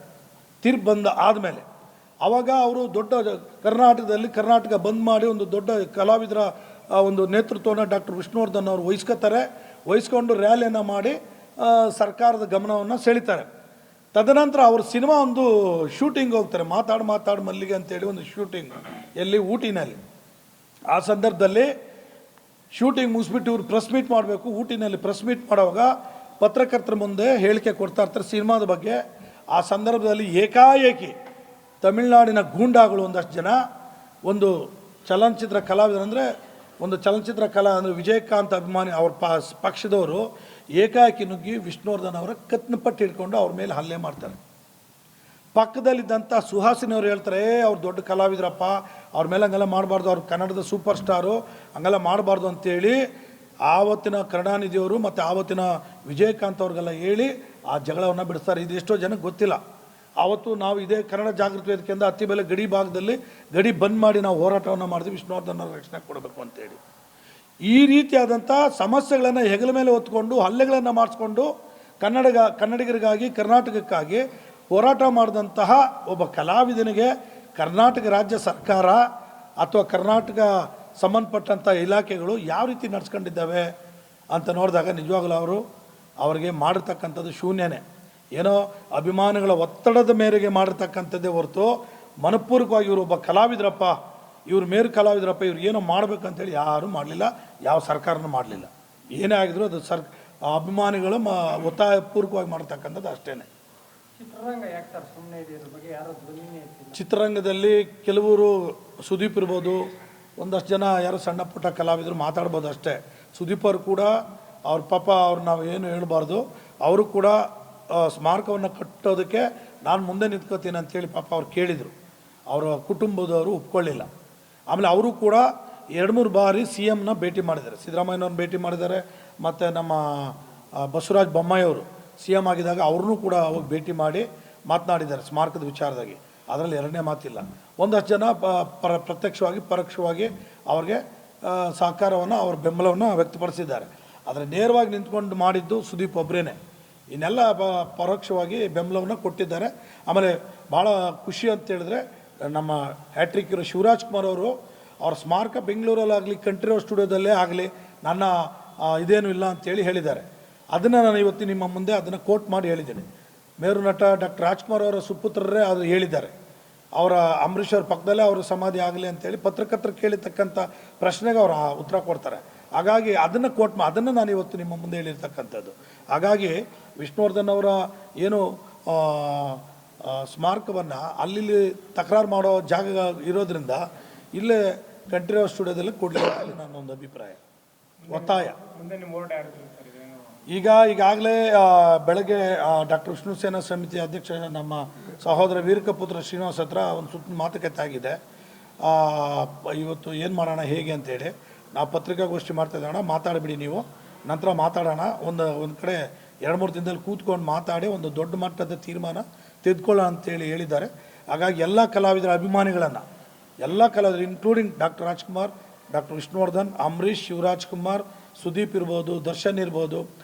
ತೀರ್ಪು ಬಂದ ಆದಮೇಲೆ ಆವಾಗ ಅವರು ದೊಡ್ಡ ಕರ್ನಾಟಕ ಬಂದ್ ಮಾಡಿ ಒಂದು ದೊಡ್ಡ ಕಲಾವಿದರ ಒಂದು ನೇತೃತ್ವವನ್ನು ಡಾಕ್ಟರ್ ವಿಷ್ಣುವರ್ಧನ್ ಅವರು ವಹಿಸ್ಕೊಂಡು ರ್ಯಾಲಿಯನ್ನು ಮಾಡಿ ಸರ್ಕಾರದ ಗಮನವನ್ನು ಸೆಳೀತಾರೆ. ತದನಂತರ ಅವರು ಸಿನಿಮಾ ಒಂದು ಶೂಟಿಂಗ್ ಹೋಗ್ತಾರೆ. ಮಾತಾಡು ಮಲ್ಲಿಗೆ ಅಂತೇಳಿ ಒಂದು ಶೂಟಿಂಗ್ ಎಲ್ಲಿ ಊಟಿನಲ್ಲಿ. ಆ ಸಂದರ್ಭದಲ್ಲಿ ಶೂಟಿಂಗ್ ಮುಗಿಸ್ಬಿಟ್ಟು ಇವರು ಪ್ರೆಸ್ ಮೀಟ್ ಮಾಡಬೇಕು. ಊಟಿನಲ್ಲಿ ಪ್ರೆಸ್ ಮೀಟ್ ಮಾಡುವಾಗ ಪತ್ರಕರ್ತರ ಮುಂದೆ ಹೇಳಿಕೆ ಕೊಡ್ತಾ ಇರ್ತಾರೆ ಸಿನಿಮಾದ ಬಗ್ಗೆ. ಆ ಸಂದರ್ಭದಲ್ಲಿ ಏಕಾಏಕಿ ತಮಿಳುನಾಡಿನ ಗೂಂಡಾಗಳು ಒಂದಷ್ಟು ಜನ ಒಂದು ಚಲನಚಿತ್ರ ಕಲಾವಿದರಂದರೆ ಅಂದರೆ ವಿಜಯಕಾಂತ್ ಅಭಿಮಾನಿ ಅವ್ರ ಪಕ್ಷದವರು ಏಕಾಏಕಿ ನುಗ್ಗಿ ವಿಷ್ಣುವರ್ಧನ್ ಅವರ ಕತ್ನಪಟ್ಟು ಹಿಡ್ಕೊಂಡು ಅವ್ರ ಮೇಲೆ ಹಲ್ಲೆ ಮಾಡ್ತಾರೆ. ಪಕ್ಕದಲ್ಲಿದ್ದಂಥ ಸುಹಾಸಿನಿ ಅವರು ಹೇಳ್ತಾರೆ, ಅವ್ರು ದೊಡ್ಡ ಕಲಾವಿದರಪ್ಪ, ಅವ್ರ ಮೇಲೆ ಹಂಗೆಲ್ಲ ಮಾಡಬಾರ್ದು, ಅವ್ರು ಕನ್ನಡದ ಸೂಪರ್ ಸ್ಟಾರು, ಹಂಗೆಲ್ಲ ಮಾಡಬಾರ್ದು ಅಂತೇಳಿ ಆವತ್ತಿನ ಕರುಣಾನಿಧಿಯವರು ಮತ್ತು ಆವತ್ತಿನ ವಿಜಯಕಾಂತ್ ಅವ್ರಿಗೆಲ್ಲ ಹೇಳಿ ಆ ಜಗಳವನ್ನು ಬಿಡಿಸ್ತಾರೆ. ಇದು ಎಷ್ಟೋ ಜನಕ್ಕೆ ಗೊತ್ತಿಲ್ಲ. ಆವತ್ತು ನಾವು ಇದೇ ಕನ್ನಡ ಜಾಗೃತಿ ವೇದಿಕೆಯಿಂದ ಅತ್ತಿಬೆಲೆ ಗಡಿ ಭಾಗದಲ್ಲಿ ಗಡಿ ಬಂದ್ ಮಾಡಿ ನಾವು ಹೋರಾಟವನ್ನು ಮಾಡಿದ್ವಿ, ವಿಷ್ಣುವರ್ಧನ್ ಅವರ ರಕ್ಷಣೆ ಕೊಡಬೇಕು ಅಂತೇಳಿ. ಈ ರೀತಿಯಾದಂಥ ಸಮಸ್ಯೆಗಳನ್ನು ಹೆಗಲ ಮೇಲೆ ಹೊತ್ಕೊಂಡು ಹಲ್ಲೆಗಳನ್ನು ಮಾಡಿಸ್ಕೊಂಡು ಕನ್ನಡಿಗರಿಗಾಗಿ ಕರ್ನಾಟಕಕ್ಕಾಗಿ ಹೋರಾಟ ಮಾಡಿದಂತಹ ಒಬ್ಬ ಕಲಾವಿದನಿಗೆ ಕರ್ನಾಟಕ ರಾಜ್ಯ ಸರ್ಕಾರ ಅಥವಾ ಕರ್ನಾಟಕ ಸಂಬಂಧಪಟ್ಟಂಥ ಇಲಾಖೆಗಳು ಯಾವ ರೀತಿ ನಡೆಸ್ಕೊಂಡಿದ್ದಾವೆ ಅಂತ ನೋಡಿದಾಗ ನಿಜವಾಗಲೂ ಅವರಿಗೆ ಮಾಡಿರ್ತಕ್ಕಂಥದ್ದು ಶೂನ್ಯನೇ. ಏನೋ ಅಭಿಮಾನಿಗಳ ಒತ್ತಡದ ಮೇರೆಗೆ ಮಾಡಿರ್ತಕ್ಕಂಥದ್ದೇ ಹೊರತು ಮನಪೂರ್ವಕವಾಗಿ ಇವರು ಒಬ್ಬ ಕಲಾವಿದರಪ್ಪ, ಇವ್ರ ಮೇರು ಕಲಾವಿದರಪ್ಪ, ಇವ್ರು ಏನೋ ಮಾಡ್ಬೇಕಂತೇಳಿ ಯಾರೂ ಮಾಡಲಿಲ್ಲ, ಯಾವ ಸರ್ಕಾರನೂ ಮಾಡಲಿಲ್ಲ. ಏನೇ ಆಗಿದ್ರು ಅದು ಅಭಿಮಾನಿಗಳು ಒತ್ತಾಯಪೂರ್ವಕವಾಗಿ ಮಾಡ್ತಕ್ಕಂಥದ್ದು ಅಷ್ಟೇ. ಚಿತ್ರರಂಗ ಯಾಕೆ ಸರ್ ಸುಮ್ಮನೆ ಇದೆ, ಇದ್ರ ಬಗ್ಗೆ ಯಾರೋ ಧ್ವನಿನೇ ಎತ್ತಿಲ್ಲ? ಚಿತ್ರರಂಗದಲ್ಲಿ ಕೆಲವರು ಸುದೀಪ್ ಇರ್ಬೋದು, ಒಂದಷ್ಟು ಜನ ಯಾರು ಸಣ್ಣ ಪುಟ್ಟ ಕಲಾವಿದರು ಮಾತಾಡ್ಬೋದು ಅಷ್ಟೇ. ಸುದೀಪ್ ಅವರು ಕೂಡ ಅವ್ರ ಪಾಪ ಅವ್ರು ನಾವು ಏನು ಹೇಳ್ಬಾರ್ದು, ಅವರು ಕೂಡ ಸ್ಮಾರಕವನ್ನು ಕಟ್ಟೋದಕ್ಕೆ ನಾನು ಮುಂದೆ ನಿಂತ್ಕೋತೀನಿ ಅಂತೇಳಿ ಪಾಪ ಅವ್ರು ಕೇಳಿದರು. ಅವರ ಕುಟುಂಬದವರು ಒಪ್ಕೊಳ್ಳಿಲ್ಲ. ಆಮೇಲೆ ಅವರು ಕೂಡ 2-3 ಬಾರಿ CMನ ಭೇಟಿ ಮಾಡಿದ್ದಾರೆ, ಸಿದ್ದರಾಮಯ್ಯನವ್ರನ್ನ ಭೇಟಿ ಮಾಡಿದ್ದಾರೆ. ಮತ್ತು ನಮ್ಮ ಬಸವರಾಜ ಬೊಮ್ಮಾಯಿ ಅವರು CM ಆಗಿದ್ದಾಗ ಅವ್ರನ್ನೂ ಕೂಡ ಹೋಗಿ ಭೇಟಿ ಮಾಡಿ ಮಾತನಾಡಿದ್ದಾರೆ ಸ್ಮಾರಕದ ವಿಚಾರದಾಗಿ. ಅದರಲ್ಲಿ ಎರಡನೇ ಮಾತಿಲ್ಲ. ಒಂದಷ್ಟು ಜನ ಪ್ರತ್ಯಕ್ಷವಾಗಿ ಪರೋಕ್ಷವಾಗಿ ಅವ್ರಿಗೆ ಸಹಕಾರವನ್ನು, ಅವ್ರ ಬೆಂಬಲವನ್ನು ವ್ಯಕ್ತಪಡಿಸಿದ್ದಾರೆ. ಆದರೆ ನೇರವಾಗಿ ನಿಂತ್ಕೊಂಡು ಮಾಡಿದ್ದು ಸುದೀಪ್ ಒಬ್ಬರೇ. ಇನ್ನೆಲ್ಲ ಪರೋಕ್ಷವಾಗಿ ಬೆಂಬಲವನ್ನು ಕೊಟ್ಟಿದ್ದಾರೆ. ಆಮೇಲೆ ಭಾಳ ಖುಷಿ ಅಂತ ಹೇಳಿದ್ರೆ ನಮ್ಮ ಹ್ಯಾಟ್ರಿಕ್ ಇರೋ ಶಿವರಾಜ್ ಕುಮಾರ್ ಅವರು ಅವ್ರ ಸ್ಮಾರಕ ಬೆಂಗಳೂರಲ್ಲಾಗಲಿ ಕಂಠೀರವ ಸ್ಟುಡಿಯೋದಲ್ಲೇ ಆಗಲಿ ನನ್ನ ಇದೇನು ಇಲ್ಲ ಅಂತೇಳಿ ಹೇಳಿದ್ದಾರೆ. ಅದನ್ನು ನಾನು ಇವತ್ತು ನಿಮ್ಮ ಮುಂದೆ ಅದನ್ನು ಕೋಟ್ ಮಾಡಿ ಹೇಳಿದ್ದೀನಿ. ಮೇರು ನಟ ಡಾಕ್ಟರ್ ರಾಜ್ಕುಮಾರ್ ಅವರ ಸುಪುತ್ರರೇ ಅದು ಹೇಳಿದ್ದಾರೆ. ಅವರ ಅಂಬರೀಷ್ ಅವ್ರ ಪಕ್ಕದಲ್ಲೇ ಅವರ ಸಮಾಧಿ ಆಗಲಿ ಅಂತೇಳಿ ಪತ್ರಕರ್ತರು ಕೇಳಿರ್ತಕ್ಕಂಥ ಪ್ರಶ್ನೆಗೆ ಅವರು ಉತ್ತರ ಕೊಡ್ತಾರೆ. ಹಾಗಾಗಿ ಅದನ್ನು ಅದನ್ನು ನಾನು ಇವತ್ತು ನಿಮ್ಮ ಮುಂದೆ ಹೇಳಿರ್ತಕ್ಕಂಥದ್ದು. ಹಾಗಾಗಿ ವಿಷ್ಣುವರ್ಧನ್ ಅವರ ಏನು ಸ್ಮಾರಕವನ್ನು ಅಲ್ಲಿ ತಕರಾರು ಮಾಡೋ ಜಾಗ ಇರೋದ್ರಿಂದ ಇಲ್ಲೇ ಕಂಠೀರವ ಸ್ಟುಡಿಯೋದಲ್ಲಿ ಕೊಡಲಿ ಅಂತ ನನ್ನೊಂದು ಅಭಿಪ್ರಾಯ, ಒತ್ತಾಯ. ಮುಂದೆ ನಿಮ್ಮ ಹೋರಾಟ ಯಾರು ಸರ್ ಇದೇನು? ಈಗಾಗಲೇ ಬೆಳಗ್ಗೆ ಡಾಕ್ಟರ್ ವಿಷ್ಣು ಸೇನಾ ಸಮಿತಿ ಅಧ್ಯಕ್ಷ ನಮ್ಮ ಸಹೋದರ ವೀರಕಪುತ್ರ ಶ್ರೀನಿವಾಸ್ ಹತ್ರ ಒಂದು ಸುತ್ತ ಮಾತುಕತೆ ಆಗಿದೆ. ಇವತ್ತು ಏನು ಮಾಡೋಣ ಹೇಗೆ ಅಂತೇಳಿ ನಾವು ಪತ್ರಿಕಾಗೋಷ್ಠಿ ಮಾಡ್ತಾ ಇದ್ದೋಣ, ಮಾತಾಡಿಬಿಡಿ ನೀವು, ನಂತರ ಮಾತಾಡೋಣ. ಒಂದು ಕಡೆ 2-3 ದಿನದಲ್ಲಿ ಕೂತ್ಕೊಂಡು ಮಾತಾಡಿ ಒಂದು ದೊಡ್ಡ ಮಟ್ಟದ ತೀರ್ಮಾನ ತೆಗೆದುಕೊಳ್ಳೋಣ ಅಂತೇಳಿ ಹೇಳಿದ್ದಾರೆ. ಹಾಗಾಗಿ ಎಲ್ಲ ಕಲಾವಿದರ ಅಭಿಮಾನಿಗಳನ್ನು, ಎಲ್ಲ ಕಲಾವಿದರು including doctor Rajkumar, doctor Vishnuvardhan, Ambareesh, Shivaraj Kumar, Sudeep ಇರ್ಬೋದು, ದರ್ಶನ್ ಇರ್ಬೋದು,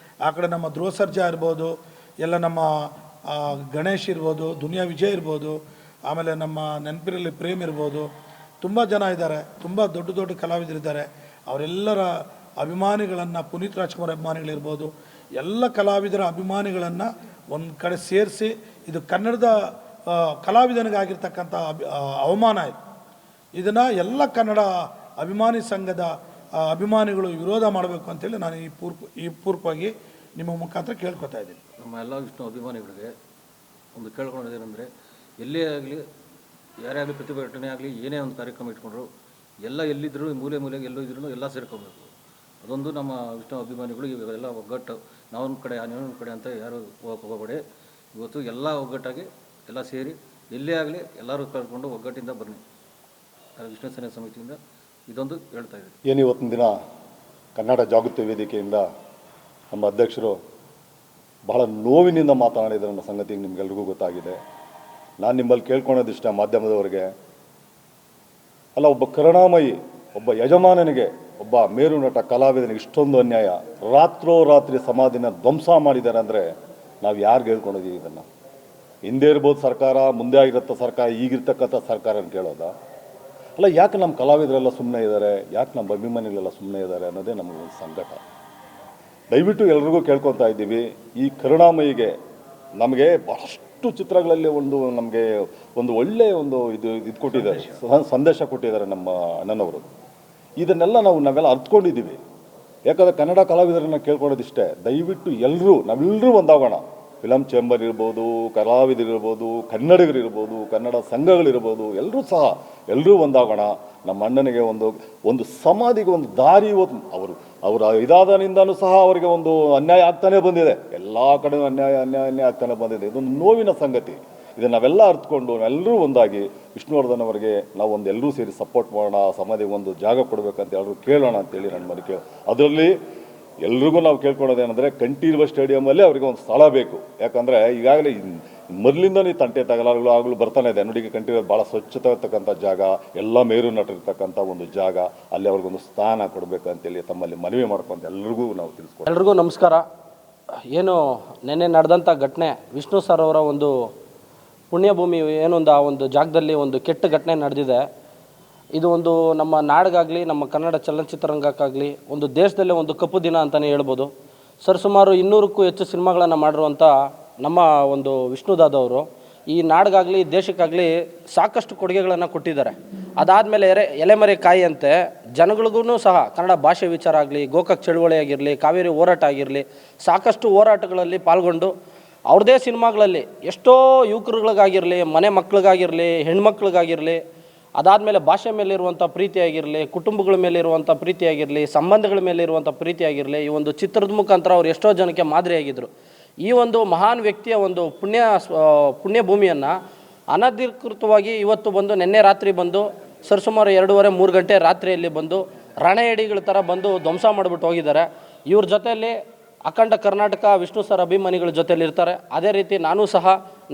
ಆ ಕಡೆ ನಮ್ಮ ಧ್ರುವ ಸರ್ಜಾ ಇರ್ಬೋದು, ಎಲ್ಲ ನಮ್ಮ ಗಣೇಶ್ ಇರ್ಬೋದು, ದುನಿಯಾ ವಿಜಯ್ ಇರ್ಬೋದು, ಆಮೇಲೆ ನಮ್ಮ ನೆನಪಿರಲ್ಲಿ ಪ್ರೇಮ್ ಇರ್ಬೋದು, ತುಂಬ ಜನ ಇದ್ದಾರೆ, ತುಂಬ ದೊಡ್ಡ ದೊಡ್ಡ ಕಲಾವಿದರಿದ್ದಾರೆ. ಅವರೆಲ್ಲರ ಅಭಿಮಾನಿಗಳನ್ನು, ಪುನೀತ್ ರಾಜ್ಕುಮಾರ್ ಅಭಿಮಾನಿಗಳಿರ್ಬೋದು, ಎಲ್ಲ ಕಲಾವಿದರ ಅಭಿಮಾನಿಗಳನ್ನು ಒಂದು ಕಡೆ ಸೇರಿಸಿ ಇದು ಕನ್ನಡದ ಕಲಾವಿದನಿಗಾಗಿರ್ತಕ್ಕಂಥ ಅವಮಾನ ಇದು. ಇದನ್ನು ಎಲ್ಲ ಕನ್ನಡ ಅಭಿಮಾನಿ ಸಂಘದ ಅಭಿಮಾನಿಗಳು ವಿರೋಧ ಮಾಡಬೇಕು ಅಂತೇಳಿ ನಾನು ಈ ಪೂರ್ವಕವಾಗಿ ನಿಮ್ಮ ಮುಖಾಂತರ ಕೇಳ್ಕೊತಾ ಇದ್ದೀನಿ. ನಮ್ಮ ಎಲ್ಲ ವಿಷ್ಣು ಅಭಿಮಾನಿಗಳಿಗೆ ಒಂದು ಕೇಳ್ಕೊಳ್ಳೋದೇನೆಂದರೆ, ಎಲ್ಲೇ ಆಗಲಿ ಯಾರೇ ಆಗಲಿ ಪ್ರತಿಭಟನೆ ಆಗಲಿ ಏನೇ ಒಂದು ಕಾರ್ಯಕ್ರಮ ಇಟ್ಕೊಂಡ್ರು ಎಲ್ಲ ಎಲ್ಲಿದ್ದರೂ ಮೂಲೆಗೆ ಎಲ್ಲೋ ಇದ್ರೂ ಎಲ್ಲ ಸೇರ್ಕೊಬೇಕು. ಅದೊಂದು ನಮ್ಮ ವಿಷ್ಣು ಅಭಿಮಾನಿಗಳು ಇವೆಲ್ಲ ಒಗ್ಗಟ್ಟು, ನಾವೊಂದು ಕಡೆ ಇನ್ನೊಂದು ಕಡೆ ಅಂತ ಯಾರು ಹೋಗಬೇಡಿ. ಇವತ್ತು ಎಲ್ಲ ಒಗ್ಗಟ್ಟಾಗಿ ಎಲ್ಲ ಸೇರಿ ಎಲ್ಲೇ ಆಗಲಿ ಎಲ್ಲರೂ ಕರ್ಕೊಂಡು ಒಗ್ಗಟ್ಟಿಂದ ಬನ್ನಿ. ವಿಷ್ಣು ಸೇನಾ ಸಮಿತಿಯಿಂದ ಇದೊಂದು ಹೇಳ್ತಾ ಇದ್ದೀವಿ. ಏನು ಇವತ್ತಿನ ದಿನ ಕನ್ನಡ ಜಾಗೃತಿ ವೇದಿಕೆಯಿಂದ ನಮ್ಮ ಅಧ್ಯಕ್ಷರು ಬಹಳ ನೋವಿನಿಂದ ಮಾತನಾಡಿದ್ದಾರೆ ಅನ್ನೋ ಸಂಗತಿ ನಿಮಗೆಲ್ರಿಗೂ ಗೊತ್ತಾಗಿದೆ. ನಾನು ನಿಮ್ಮಲ್ಲಿ ಕೇಳ್ಕೊಳೋದಿಷ್ಟ, ಮಾಧ್ಯಮದವರಿಗೆ ಅಲ್ಲ, ಒಬ್ಬ ಕರುಣಾಮಯಿ, ಒಬ್ಬ ಯಜಮಾನನಿಗೆ, ಒಬ್ಬ ಮೇರು ನಟ ಕಲಾವಿದನಿಗೆ ಇಷ್ಟೊಂದು ಅನ್ಯಾಯ, ರಾತ್ರೋರಾತ್ರಿ ಸಮಾಧಿನ ಧ್ವಂಸ ಮಾಡಿದ್ದಾರೆ ಅಂದರೆ ನಾವು ಯಾರಿಗೆ ಹೇಳ್ಕೊಂಡಿದ್ದೀವಿ? ಇದನ್ನು ಹಿಂದೆ ಇರ್ಬೋದು ಸರ್ಕಾರ, ಮುಂದೆ ಆಗಿರತ್ತ ಸರ್ಕಾರ, ಈಗಿರ್ತಕ್ಕಂಥ ಸರ್ಕಾರನ ಕೇಳೋದ ಅಲ್ಲ. ಯಾಕೆ ನಮ್ಮ ಕಲಾವಿದರೆಲ್ಲ ಸುಮ್ಮನೆ ಇದ್ದಾರೆ, ಯಾಕೆ ನಮ್ಮ ಅಭಿಮಾನಿಗಳೆಲ್ಲ ಸುಮ್ಮನೆ ಇದ್ದಾರೆ ಅನ್ನೋದೇ ನಮಗೆ ಒಂದು ಸಂಕಟ. ದಯವಿಟ್ಟು ಎಲ್ರಿಗೂ ಕೇಳ್ಕೊತಾ ಇದ್ದೀವಿ, ಈ ಕರುಣಾಮಯಿಗೆ ನಮಗೆ ಭಾಳಷ್ಟು ಚಿತ್ರಗಳಲ್ಲಿ ನಮಗೆ ಒಂದು ಒಳ್ಳೆಯ ಇದು ಕೊಟ್ಟಿದ್ದಾರೆ, ಸಂದೇಶ ಕೊಟ್ಟಿದ್ದಾರೆ ನಮ್ಮ ಅಣ್ಣನವರು. ಇದನ್ನೆಲ್ಲ ನಾವೆಲ್ಲ ಅರ್ಥಕೊಂಡಿದ್ದೀವಿ. ಯಾಕಂದರೆ ಕನ್ನಡ ಕಲಾವಿದರನ್ನ ಕೇಳ್ಕೊಳ್ಳೋದಿಷ್ಟೇ, ದಯವಿಟ್ಟು ನಾವೆಲ್ಲರೂ ಒಂದಾಗೋಣ. ಫಿಲಮ್ ಚೇಂಬರ್ ಇರ್ಬೋದು, ಕಲಾವಿದರಿರ್ಬೋದು, ಕನ್ನಡಿಗರಿರ್ಬೋದು, ಕನ್ನಡ ಸಂಘಗಳಿರ್ಬೋದು, ಎಲ್ಲರೂ ಒಂದಾಗೋಣ. ನಮ್ಮ ಅಣ್ಣನಿಗೆ ಒಂದು ಸಮಾಧಿಗೆ ಒಂದು ದಾರಿ ಅವರ ಇದಾದನಿಂದನೂ ಸಹ ಅವರಿಗೆ ಒಂದು ಅನ್ಯಾಯ ಆಗ್ತಾನೆ ಬಂದಿದೆ. ಎಲ್ಲ ಕಡೆ ಅನ್ಯಾಯ ಆಗ್ತಾನೆ ಬಂದಿದೆ. ಇದೊಂದು ನೋವಿನ ಸಂಗತಿ. ಇದನ್ನು ನಾವೆಲ್ಲ ಅರ್ಥಕೊಂಡು ಎಲ್ಲರೂ ಒಂದಾಗಿ ವಿಷ್ಣುವರ್ಧನ್ ಅವರಿಗೆ ನಾವು ಎಲ್ಲರೂ ಸೇರಿ ಸಪೋರ್ಟ್ ಮಾಡೋಣ, ಸಮಾಧಿಗೆ ಒಂದು ಜಾಗ ಕೊಡಬೇಕಂತ ಎಲ್ಲರೂ ಕೇಳೋಣ ಅಂತೇಳಿ ನನ್ನ ಮನೆ ಅದರಲ್ಲಿ ಎಲ್ರಿಗೂ ನಾವು ಕೇಳ್ಕೊಳ್ಳೋದೇನೆಂದರೆ, ಕಂಠೀರವ ಸ್ಟೇಡಿಯಮಲ್ಲಿ ಅವರಿಗೆ ಒಂದು ಸ್ಥಳ ಬೇಕು. ಯಾಕಂದರೆ ಈಗಾಗಲೇ ಮೊದಲಿಂದ ತಂಟೆ ತಗಲಾಗಲು ಬರ್ತಾನೆ ಇದೆ. ನೋಡಿ, ಕಂಠೀರವ ಭಾಳ ಸ್ವಚ್ಛತೆ ಇರ್ತಕ್ಕಂಥ ಜಾಗ, ಎಲ್ಲ ಮೇರು ನಟರಿರ್ತಕ್ಕಂಥ ಒಂದು ಜಾಗ, ಅಲ್ಲಿ ಅವ್ರಿಗೊಂದು ಸ್ಥಾನ ಕೊಡಬೇಕಂತೇಳಿ ತಮ್ಮಲ್ಲಿ ಮನವಿ ಮಾಡ್ಕೊಂತ ಎಲ್ರಿಗೂ ನಾವು ತಿಳಿಸ್ಕೊಡ್ತೀವಿ. ಎಲ್ರಿಗೂ ನಮಸ್ಕಾರ. ಏನು ನೆನ್ನೆ ನಡೆದಂಥ ಘಟನೆ, ವಿಷ್ಣು ಸರ್ ಅವರ ಒಂದು ಪುಣ್ಯಭೂಮಿ ಏನೊಂದು ಆ ಒಂದು ಜಾಗದಲ್ಲಿ ಒಂದು ಕೆಟ್ಟ ಘಟನೆ ನಡೆದಿದೆ. ಇದು ಒಂದು ನಮ್ಮ ನಾಡಿಗಾಗಲಿ, ನಮ್ಮ ಕನ್ನಡ ಚಲನಚಿತ್ರರಂಗಕ್ಕಾಗಲಿ ಒಂದು ದೇಶದಲ್ಲೇ ಒಂದು ಕಪ್ಪು ದಿನ ಅಂತಲೇ ಹೇಳ್ಬೋದು. ಸರ್ ಸುಮಾರು 200ಕ್ಕೂ ಹೆಚ್ಚು ಸಿನಿಮಾಗಳನ್ನು ಮಾಡಿರುವಂಥ ನಮ್ಮ ಒಂದು ವಿಷ್ಣುದಾದವರು ಈ ನಾಡಿಗಾಗಲಿ ದೇಶಕ್ಕಾಗಲಿ ಸಾಕಷ್ಟು ಕೊಡುಗೆಗಳನ್ನು ಕೊಟ್ಟಿದ್ದಾರೆ. ಅದಾದಮೇಲೆ ಎಲೆಮರೆ ಕಾಯಿಯಂತೆ ಜನಗಳಿಗೂ ಸಹ ಕನ್ನಡ ಭಾಷೆ ವಿಚಾರ ಆಗಲಿ, ಗೋಕಾಕ್ ಚಳುವಳಿ ಆಗಿರಲಿ, ಕಾವೇರಿ ಹೋರಾಟ ಆಗಿರಲಿ, ಸಾಕಷ್ಟು ಹೋರಾಟಗಳಲ್ಲಿ ಪಾಲ್ಗೊಂಡು ಅವ್ರದ್ದೇ ಸಿನಿಮಾಗಳಲ್ಲಿ ಎಷ್ಟೋ ಯುವಕರುಗಳಿಗಾಗಿರಲಿ, ಮನೆ ಮಕ್ಕಳಿಗಾಗಿರಲಿ, ಹೆಣ್ಮಕ್ಳಿಗಾಗಿರಲಿ, ಅದಾದಮೇಲೆ ಭಾಷೆ ಮೇಲಿರುವಂಥ ಪ್ರೀತಿ ಆಗಿರಲಿ, ಕುಟುಂಬಗಳ ಮೇಲಿರುವಂಥ ಪ್ರೀತಿ ಆಗಿರಲಿ, ಸಂಬಂಧಗಳ ಮೇಲಿರುವಂಥ ಪ್ರೀತಿ ಆಗಿರಲಿ, ಈ ಒಂದು ಚಿತ್ರದ ಮುಖಾಂತರ ಅವ್ರು ಎಷ್ಟೋ ಜನಕ್ಕೆ ಮಾದರಿಯಾಗಿದ್ದರು. ಈ ಒಂದು ಮಹಾನ್ ವ್ಯಕ್ತಿಯ ಒಂದು ಪುಣ್ಯ ಭೂಮಿಯನ್ನು ಅನಧಿಕೃತವಾಗಿ ಇವತ್ತು ಬಂದು ನಿನ್ನೆ ರಾತ್ರಿ ಬಂದು ಸರಿಸುಮಾರು 2:30-3 ಗಂಟೆ ರಾತ್ರಿಯಲ್ಲಿ ಬಂದು ರಣಹೇಡಿಗಳ ಥರ ಬಂದು ಧ್ವಂಸ ಮಾಡಿಬಿಟ್ಟು ಹೋಗಿದ್ದಾರೆ. ಇವ್ರ ಜೊತೆಯಲ್ಲಿ ಅಖಂಡ ಕರ್ನಾಟಕ ವಿಷ್ಣು ಸರ್ ಅಭಿಮಾನಿಗಳ ಜೊತೆಲಿ ಇರ್ತಾರೆ. ಅದೇ ರೀತಿ ನಾನು ಸಹ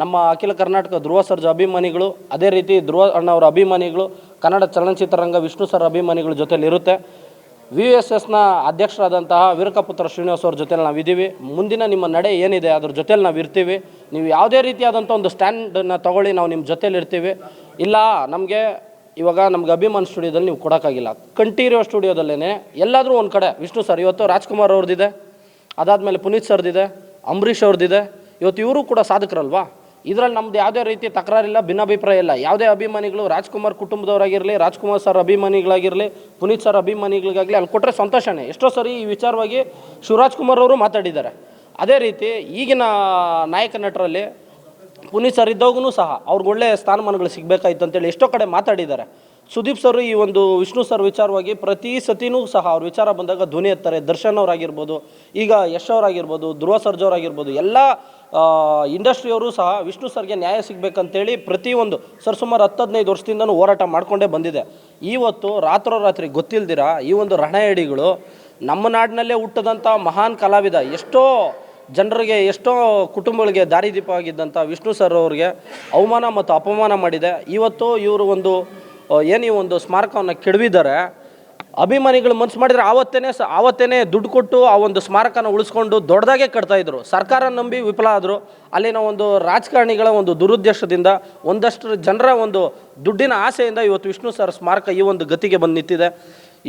ನಮ್ಮ ಅಖಿಲ ಕರ್ನಾಟಕ ಧ್ರುವ ಸರ್ಜಾ ಅಭಿಮಾನಿಗಳು, ಅದೇ ರೀತಿ ಧ್ರುವ ಅಣ್ಣವರ ಅಭಿಮಾನಿಗಳು, ಕನ್ನಡ ಚಲನಚಿತ್ರರಂಗ ವಿಷ್ಣು ಸರ್ ಅಭಿಮಾನಿಗಳ ಜೊತೆಲಿ ಇರುತ್ತೆ. VSSನ ಅಧ್ಯಕ್ಷರಾದಂತಹ ವೀರಕಪುತ್ರ ಶ್ರೀನಿವಾಸ್ ಅವ್ರ ಜೊತೆಲಿ ನಾವಿದ್ದೀವಿ. ಮುಂದಿನ ನಿಮ್ಮ ನಡೆ ಏನಿದೆ ಅದ್ರ ಜೊತೆಲಿ ನಾವು ಇರ್ತೀವಿ. ನೀವು ಯಾವುದೇ ರೀತಿಯಾದಂಥ ಒಂದು ಸ್ಟ್ಯಾಂಡನ್ನು ತೊಗೊಳ್ಳಿ, ನಾವು ನಿಮ್ಮ ಜೊತೆಲಿ ಇರ್ತೀವಿ. ಇಲ್ಲ ಇವಾಗ ನಮ್ಗೆ ಅಭಿಮಾನ್ ಸ್ಟುಡಿಯೋದಲ್ಲಿ ನೀವು ಕೊಡೋಕ್ಕಾಗಿಲ್ಲ, ಕಂಠೀರೋ ಸ್ಟುಡಿಯೋದಲ್ಲೇ ಎಲ್ಲಾದರೂ ಒಂದು ಕಡೆ ವಿಷ್ಣು ಸರ್, ಇವತ್ತು ರಾಜ್ಕುಮಾರ್ ಅವ್ರದ್ದಿದೆ, ಅದಾದಮೇಲೆ ಪುನೀತ್ ಸರ್ದಿದೆ, ಅಂಬರೀಷ್ ಅವ್ರದ್ದಿದೆ, ಇವತ್ತು ಇವರು ಕೂಡ ಸಾಧಕರಲ್ವಾ. ಇದರಲ್ಲಿ ನಮ್ದು ಯಾವುದೇ ರೀತಿ ತಕರಾರಿಲ್ಲ, ಭಿನ್ನಾಭಿಪ್ರಾಯ ಇಲ್ಲ. ಯಾವುದೇ ಅಭಿಮಾನಿಗಳು ರಾಜ್ಕುಮಾರ್ ಕುಟುಂಬದವರಾಗಿರಲಿ, ರಾಜ್ಕುಮಾರ್ ಸರ್ ಅಭಿಮಾನಿಗಳಾಗಿರಲಿ, ಪುನೀತ್ ಸರ್ ಅಭಿಮಾನಿಗಳಿಗಾಗಲಿ ಅಲ್ಲಿ ಕೊಟ್ಟರೆ ಸಂತೋಷನೇ. ಎಷ್ಟೋ ಸರಿ ಈ ವಿಚಾರವಾಗಿ ಶಿವರಾಜ್ ಕುಮಾರ್ ಅವರು ಮಾತಾಡಿದ್ದಾರೆ. ಅದೇ ರೀತಿ ಈಗಿನ ನಾಯಕ ನಟರಲ್ಲಿ ಪುನೀತ್ ಸರ್ ಇದ್ದಾಗೂ ಸಹ ಅವ್ರಿಗೆ ಒಳ್ಳೆ ಸ್ಥಾನಮಾನಗಳು ಸಿಗಬೇಕಾಯ್ತು ಅಂತೇಳಿ ಎಷ್ಟೋ ಕಡೆ ಮಾತಾಡಿದ್ದಾರೆ. ಸುದೀಪ್ ಸರ್ ಈ ಒಂದು ವಿಷ್ಣು ಸರ್ ವಿಚಾರವಾಗಿ ಪ್ರತಿ ಸತಿನೂ ಸಹ ಅವ್ರ ವಿಚಾರ ಬಂದಾಗ ಧ್ವನಿ ಎತ್ತಾರೆ. ದರ್ಶನ್ ಅವರಾಗಿರ್ಬೋದು, ಈಗ ಯಶ್ ಅವರಾಗಿರ್ಬೋದು, ಧ್ರುವ ಸರ್ಜಾ ಅವರಾಗಿರ್ಬೋದು, ಎಲ್ಲ ಇಂಡಸ್ಟ್ರಿಯವರು ಸಹ ವಿಷ್ಣು ಸರ್ಗೆ ನ್ಯಾಯ ಸಿಗಬೇಕಂತೇಳಿ ಪ್ರತಿಯೊಂದು ಸುಮಾರು 10-15 ವರ್ಷದಿಂದನೂ ಹೋರಾಟ ಮಾಡಿಕೊಂಡೇ ಬಂದಿದೆ. ಇವತ್ತು ರಾತ್ರೋರಾತ್ರಿ ಗೊತ್ತಿಲ್ದಿರ ಈ ಒಂದು ರಣಹೇಡಿಗಳು ನಮ್ಮ ನಾಡಿನಲ್ಲೇ ಹುಟ್ಟದಂಥ ಮಹಾನ್ ಕಲಾವಿದ, ಎಷ್ಟೋ ಜನರಿಗೆ, ಎಷ್ಟೋ ಕುಟುಂಬಗಳಿಗೆ ದಾರಿದೀಪ ಆಗಿದ್ದಂಥ ವಿಷ್ಣು ಸರ್ ಅವ್ರಿಗೆ ಅವಮಾನ ಮತ್ತು ಅಪಮಾನ ಮಾಡಿದೆ. ಇವತ್ತು ಇವರು ಈ ಒಂದು ಸ್ಮಾರಕವನ್ನು ಕೆಡವಿದ್ದಾರೆ. ಅಭಿಮಾನಿಗಳು ಮನಸ್ಸು ಮಾಡಿದರೆ ಆವತ್ತೇ ದುಡ್ಡು ಕೊಟ್ಟು ಆ ಒಂದು ಸ್ಮಾರಕನ ಉಳಿಸ್ಕೊಂಡು ದೊಡ್ಡದಾಗೆ ಕಟ್ತಾಯಿದ್ರು. ಸರ್ಕಾರ ನಂಬಿ ವಿಫಲ ಆದರು. ಅಲ್ಲಿನ ಒಂದು ರಾಜಕಾರಣಿಗಳ ಒಂದು ದುರುದ್ದೇಶದಿಂದ, ಒಂದಷ್ಟು ಜನರ ಒಂದು ದುಡ್ಡಿನ ಆಸೆಯಿಂದ ಇವತ್ತು ವಿಷ್ಣು ಸರ್ ಸ್ಮಾರಕ ಈ ಒಂದು ಗತಿಗೆ ಬಂದು ನಿಂತಿದೆ.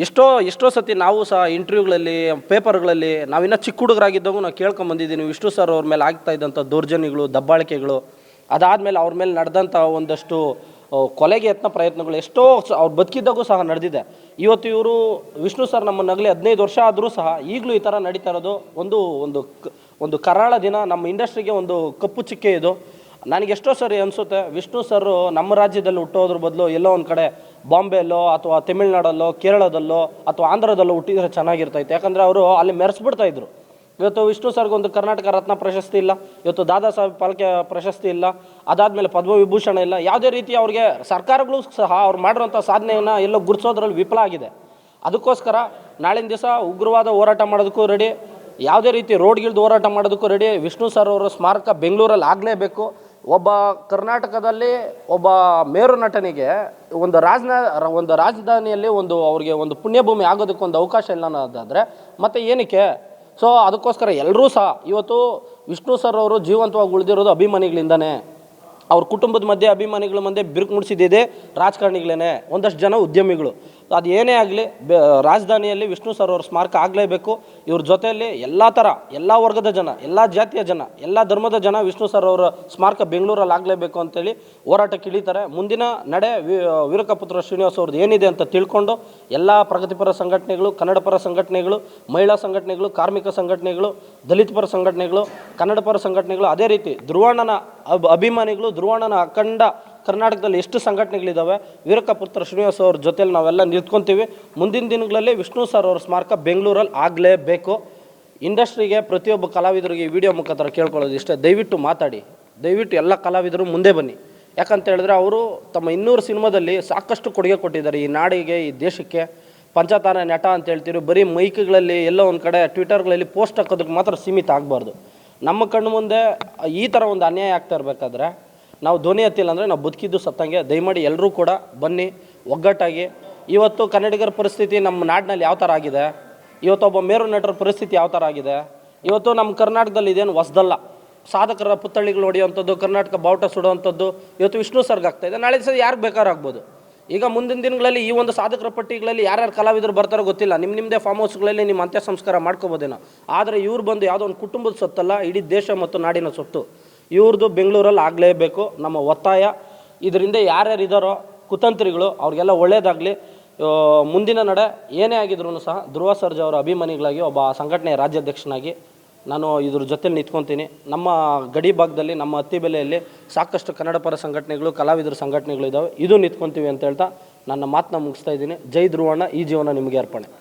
ಎಷ್ಟೋ ಸತಿ ನಾವು ಸಹ ಇಂಟರ್ವ್ಯೂಗಳಲ್ಲಿ, ಪೇಪರ್ಗಳಲ್ಲಿ ನಾವಿನ್ನೂ ಚಿಕ್ಕ ಹುಡುಗರಾಗಿದ್ದಾಗೂ ನಾವು ಕೇಳ್ಕೊಂಬಂದಿದ್ದೀನಿ ವಿಷ್ಣು ಸರ್ ಅವ್ರ ಮೇಲೆ ಆಗ್ತಾ ಇದ್ದಂಥ ದೌರ್ಜನ್ಯಗಳು, ದಬ್ಬಾಳಿಕೆಗಳು, ಅದಾದಮೇಲೆ ಅವ್ರ ಮೇಲೆ ನಡೆದಂಥ ಒಂದಷ್ಟು ಕೊಲೆಗೆ ಯತ್ನ ಪ್ರಯತ್ನಗಳು ಎಷ್ಟೋ ಅವ್ರು ಬದುಕಿದ್ದಾಗೂ ಸಹ ನಡೆದಿದೆ. ಇವತ್ತು ಇವರು ವಿಷ್ಣು ಸರ್ ನಮ್ಮ ನಗಲಿ 15 ವರ್ಷ ಆದರೂ ಸಹ ಈಗಲೂ ಈ ಥರ ನಡೀತಾ ಇರೋದು ಒಂದು ಕರಾಳ ದಿನ. ನಮ್ಮ ಇಂಡಸ್ಟ್ರಿಗೆ ಒಂದು ಕಪ್ಪು ಚಿಕ್ಕೆ ಇದು. ನನಗೆ ಎಷ್ಟೋ ಸರಿ ಅನಿಸುತ್ತೆ, ವಿಷ್ಣು ಸರ್ ನಮ್ಮ ರಾಜ್ಯದಲ್ಲಿ ಹುಟ್ಟೋದ್ರ ಬದಲು ಎಲ್ಲೋ ಒಂದು ಕಡೆ ಬಾಂಬೆಯಲ್ಲೋ ಅಥವಾ ತಮಿಳ್ನಾಡಲ್ಲೋ, ಕೇರಳದಲ್ಲೋ ಅಥವಾ ಆಂಧ್ರದಲ್ಲೋ ಹುಟ್ಟಿದ್ರೆ ಚೆನ್ನಾಗಿರ್ತೈತೆ. ಯಾಕಂದರೆ ಅವರು ಅಲ್ಲಿ ಮೆರೆಸ್ಬಿಡ್ತಾಯಿದ್ರು. ಇವತ್ತು ವಿಷ್ಣು ಸರ್ಗೊಂದು ಕರ್ನಾಟಕ ರತ್ನ ಪ್ರಶಸ್ತಿ ಇಲ್ಲ, ಇವತ್ತು ದಾದಾ ಸಾಹೇಬ್ ಫಾಲ್ಕೆ ಪ್ರಶಸ್ತಿ ಇಲ್ಲ, ಅದಾದಮೇಲೆ ಪದ್ಮವಿಭೂಷಣ ಇಲ್ಲ. ಯಾವುದೇ ರೀತಿ ಅವ್ರಿಗೆ ಸರ್ಕಾರಗಳು ಸಹ ಅವ್ರು ಮಾಡಿರೋಂಥ ಸಾಧನೆಯನ್ನು ಎಲ್ಲೋ ಗುರುತಿಸೋದ್ರಲ್ಲಿ ವಿಫಲ ಆಗಿದೆ. ಅದಕ್ಕೋಸ್ಕರ ನಾಳಿನ ದಿವಸ ಉಗ್ರವಾದ ಹೋರಾಟ ಮಾಡೋದಕ್ಕೂ ರೆಡಿ, ಯಾವುದೇ ರೀತಿ ರೋಡ್ಗಿಳ್ದು ಹೋರಾಟ ಮಾಡೋದಕ್ಕೂ ರೆಡಿ. ವಿಷ್ಣು ಸರ್ ಅವರ ಸ್ಮಾರಕ ಬೆಂಗಳೂರಲ್ಲಿ ಆಗಲೇಬೇಕು. ಒಬ್ಬ ಕರ್ನಾಟಕದಲ್ಲಿ ಒಬ್ಬ ಮೇರು ನಟನಿಗೆ ಒಂದು ರಾಜಧಾನಿಯಲ್ಲಿ ಅವ್ರಿಗೆ ಒಂದು ಪುಣ್ಯಭೂಮಿ ಆಗೋದಕ್ಕೊಂದು ಅವಕಾಶ ಇಲ್ಲ ಅನ್ನೋದಾದರೆ ಮತ್ತೆ ಏನಕ್ಕೆ? ಸೊ ಅದಕ್ಕೋಸ್ಕರ ಎಲ್ಲರೂ ಸಹ ಇವತ್ತು ವಿಷ್ಣು ಸರ್ ಅವರು ಜೀವಂತವಾಗಿ ಉಳಿದಿರೋದು ಅಭಿಮಾನಿಗಳಿಂದನೇ. ಅವ್ರ ಕುಟುಂಬದ ಮಧ್ಯೆ, ಅಭಿಮಾನಿಗಳ ಮಧ್ಯೆ ಬಿರುಕು ಮುಡಿಸಿದ್ದಿದೆ ರಾಜಕಾರಣಿಗಳೇ, ಒಂದಷ್ಟು ಜನ ಉದ್ಯಮಿಗಳು. ಅದು ಏನೇ ಆಗಲಿ ರಾಜಧಾನಿಯಲ್ಲಿ ವಿಷ್ಣು ಸರ್ ಅವ್ರ ಸ್ಮಾರಕ ಆಗಲೇಬೇಕು. ಇವ್ರ ಜೊತೆಯಲ್ಲಿ ಎಲ್ಲ ಥರ, ಎಲ್ಲ ವರ್ಗದ ಜನ, ಎಲ್ಲ ಜಾತಿಯ ಜನ, ಎಲ್ಲ ಧರ್ಮದ ಜನ ವಿಷ್ಣು ಸರ್ ಅವರ ಸ್ಮಾರಕ ಬೆಂಗಳೂರಲ್ಲಿ ಆಗಲೇಬೇಕು ಅಂತೇಳಿ ಹೋರಾಟಕ್ಕೆ ಇಳಿತಾರೆ. ಮುಂದಿನ ನಡೆ ವೀರಕಪುತ್ರ ಶ್ರೀನಿವಾಸ್ ಅವ್ರದ್ದು ಏನಿದೆ ಅಂತ ತಿಳ್ಕೊಂಡು ಎಲ್ಲ ಪ್ರಗತಿಪರ ಸಂಘಟನೆಗಳು, ಕನ್ನಡ ಪರ ಸಂಘಟನೆಗಳು, ಮಹಿಳಾ ಸಂಘಟನೆಗಳು, ಕಾರ್ಮಿಕ ಸಂಘಟನೆಗಳು, ದಲಿತ ಪರ ಸಂಘಟನೆಗಳು, ಕನ್ನಡ ಪರ ಸಂಘಟನೆಗಳು, ಅದೇ ರೀತಿ ಧ್ರುವಣ್ಣನ ಅಭಿಮಾನಿಗಳು, ಧ್ರುವಣ್ಣನ ಅಖಂಡ ಕರ್ನಾಟಕದಲ್ಲಿ ಎಷ್ಟು ಸಂಘಟನೆಗಳಿದ್ದಾವೆ, ವೀರಕಪುತ್ರ ಶ್ರೀನಿವಾಸ್ ಅವ್ರ ಜೊತೆಲಿ ನಾವೆಲ್ಲ ನಿಂತ್ಕೊತೀವಿ. ಮುಂದಿನ ದಿನಗಳಲ್ಲಿ ವಿಷ್ಣು ಸರ್ ಅವ್ರ ಸ್ಮಾರಕ ಬೆಂಗಳೂರಲ್ಲಿ ಆಗಲೇಬೇಕು. ಇಂಡಸ್ಟ್ರಿಗೆ, ಪ್ರತಿಯೊಬ್ಬ ಕಲಾವಿದರಿಗೆ ಈ ವಿಡಿಯೋ ಮುಖಾಂತರ ಕೇಳ್ಕೊಳ್ಳೋದು ಇಷ್ಟೇ, ದಯವಿಟ್ಟು ಮಾತಾಡಿ, ದಯವಿಟ್ಟು ಎಲ್ಲ ಕಲಾವಿದರು ಮುಂದೆ ಬನ್ನಿ. ಯಾಕಂತ ಹೇಳಿದ್ರೆ ಅವರು ತಮ್ಮ 200 ಸಿನಿಮಾದಲ್ಲಿ ಸಾಕಷ್ಟು ಕೊಡುಗೆ ಕೊಟ್ಟಿದ್ದಾರೆ ಈ ನಾಡಿಗೆ, ಈ ದೇಶಕ್ಕೆ. ಪಂಚತಾರ ನಟ ಅಂತ ಹೇಳ್ತೀವಿ, ಬರೀ ಮೈಕ್ಗಳಲ್ಲಿ ಎಲ್ಲೋ ಒಂದು ಕಡೆ ಟ್ವಿಟರ್ಗಳಲ್ಲಿ ಪೋಸ್ಟ್ ಹಾಕೋದಕ್ಕೆ ಮಾತ್ರ ಸೀಮಿತ ಆಗಬಾರ್ದು. ನಮ್ಮ ಕಣ್ಣು ಮುಂದೆ ಈ ಥರ ಒಂದು ಅನ್ಯಾಯ ಆಗ್ತಾ ಇರಬೇಕಾದ್ರೆ ನಾವು ಧ್ವನಿ ಎತ್ತಿಲ್ಲ ಅಂದರೆ ನಾವು ಬದುಕಿದ್ದು ಸತ್ತಂಗೆ. ದಯಮಾಡಿ ಎಲ್ಲರೂ ಕೂಡ ಬನ್ನಿ ಒಗ್ಗಟ್ಟಾಗಿ. ಇವತ್ತು ಕನ್ನಡಿಗರ ಪರಿಸ್ಥಿತಿ ನಮ್ಮ ನಾಡಿನಲ್ಲಿ ಯಾವ ಥರ ಆಗಿದೆ, ಇವತ್ತು ಒಬ್ಬ ಮೇರು ನಟರ ಪರಿಸ್ಥಿತಿ ಯಾವ ಥರ ಆಗಿದೆ, ಇವತ್ತು ನಮ್ಮ ಕರ್ನಾಟಕದಲ್ಲಿ ಇದೇನು ಹೊಸದಲ್ಲ. ಸಾಧಕರ ಪುತ್ಥಳಿಗಳು ಹೊಡೆಯುವಂಥದ್ದು, ಕರ್ನಾಟಕ ಬಾವುಟ ಸುಡುವಂಥದ್ದು ಇವತ್ತು ವಿಷ್ಣು ಸರ್ಗೆ ಆಗ್ತಾಯಿದೆ. ನಾಳೆ ದಿವಸ ಯಾರಿಗೆ ಬೇಕಾದ್ರೂ ಆಗ್ಬೋದು. ಈಗ ಮುಂದಿನ ದಿನಗಳಲ್ಲಿ ಈ ಒಂದು ಸಾಧಕರ ಪಟ್ಟಿಗಳಲ್ಲಿ ಯಾರ್ಯಾರು ಕಲಾವಿದರು ಬರ್ತಾರೋ ಗೊತ್ತಿಲ್ಲ. ನಿಮ್ಮದೇ ಫಾರ್ಮ್ ಹೌಸ್ಗಳಲ್ಲಿ ನಿಮ್ಮ ಅಂತ್ಯ ಸಂಸ್ಕಾರ ಮಾಡ್ಕೋಬೋದೇನೋ. ಆದರೆ ಇವ್ರು ಬಂದು ಯಾವುದೋ ಒಂದು ಕುಟುಂಬದ ಸೊತ್ತಲ್ಲ, ಇಡೀ ದೇಶ ಮತ್ತು ನಾಡಿನ ಸೊತ್ತು. ಇವ್ರದ್ದು ಬೆಂಗಳೂರಲ್ಲಿ ಆಗಲೇಬೇಕು ನಮ್ಮ ಒತ್ತಾಯ. ಇದರಿಂದ ಯಾರ್ಯಾರಿದ್ದಾರೋ ಕುತಂತ್ರಿಗಳು ಅವ್ರಿಗೆಲ್ಲ ಒಳ್ಳೇದಾಗಲಿ. ಮುಂದಿನ ನಡೆ ಏನೇ ಆಗಿದ್ರು ಸಹ ಧ್ರುವ ಸರ್ಜಾ ಅವರ ಅಭಿಮಾನಿಗಳಾಗಿ ಒಬ್ಬ ಸಂಘಟನೆಯ ರಾಜ್ಯಾಧ್ಯಕ್ಷನಾಗಿ ನಾನು ಇದ್ರ ಜೊತೆಲಿ ನಿಂತ್ಕೊತೀನಿ. ನಮ್ಮ ಗಡಿ ಭಾಗದಲ್ಲಿ ನಮ್ಮ ಅತ್ತಿಬೆಲೆಯಲ್ಲಿ ಸಾಕಷ್ಟು ಕನ್ನಡ ಪರ ಸಂಘಟನೆಗಳು, ಕಲಾವಿದರ ಸಂಘಟನೆಗಳು ಇದ್ದಾವೆ. ಇದು ನಿಂತ್ಕೊತೀವಿ ಅಂತ ಹೇಳ್ತಾ ನನ್ನ ಮಾತನ್ನ ಮುಗಿಸ್ತಾ ಇದ್ದೀನಿ. ಜೈ ಧ್ರುವಣ್ಣ, ಈ ಜೀವನ ನಿಮಗೆ ಅರ್ಪಣೆ.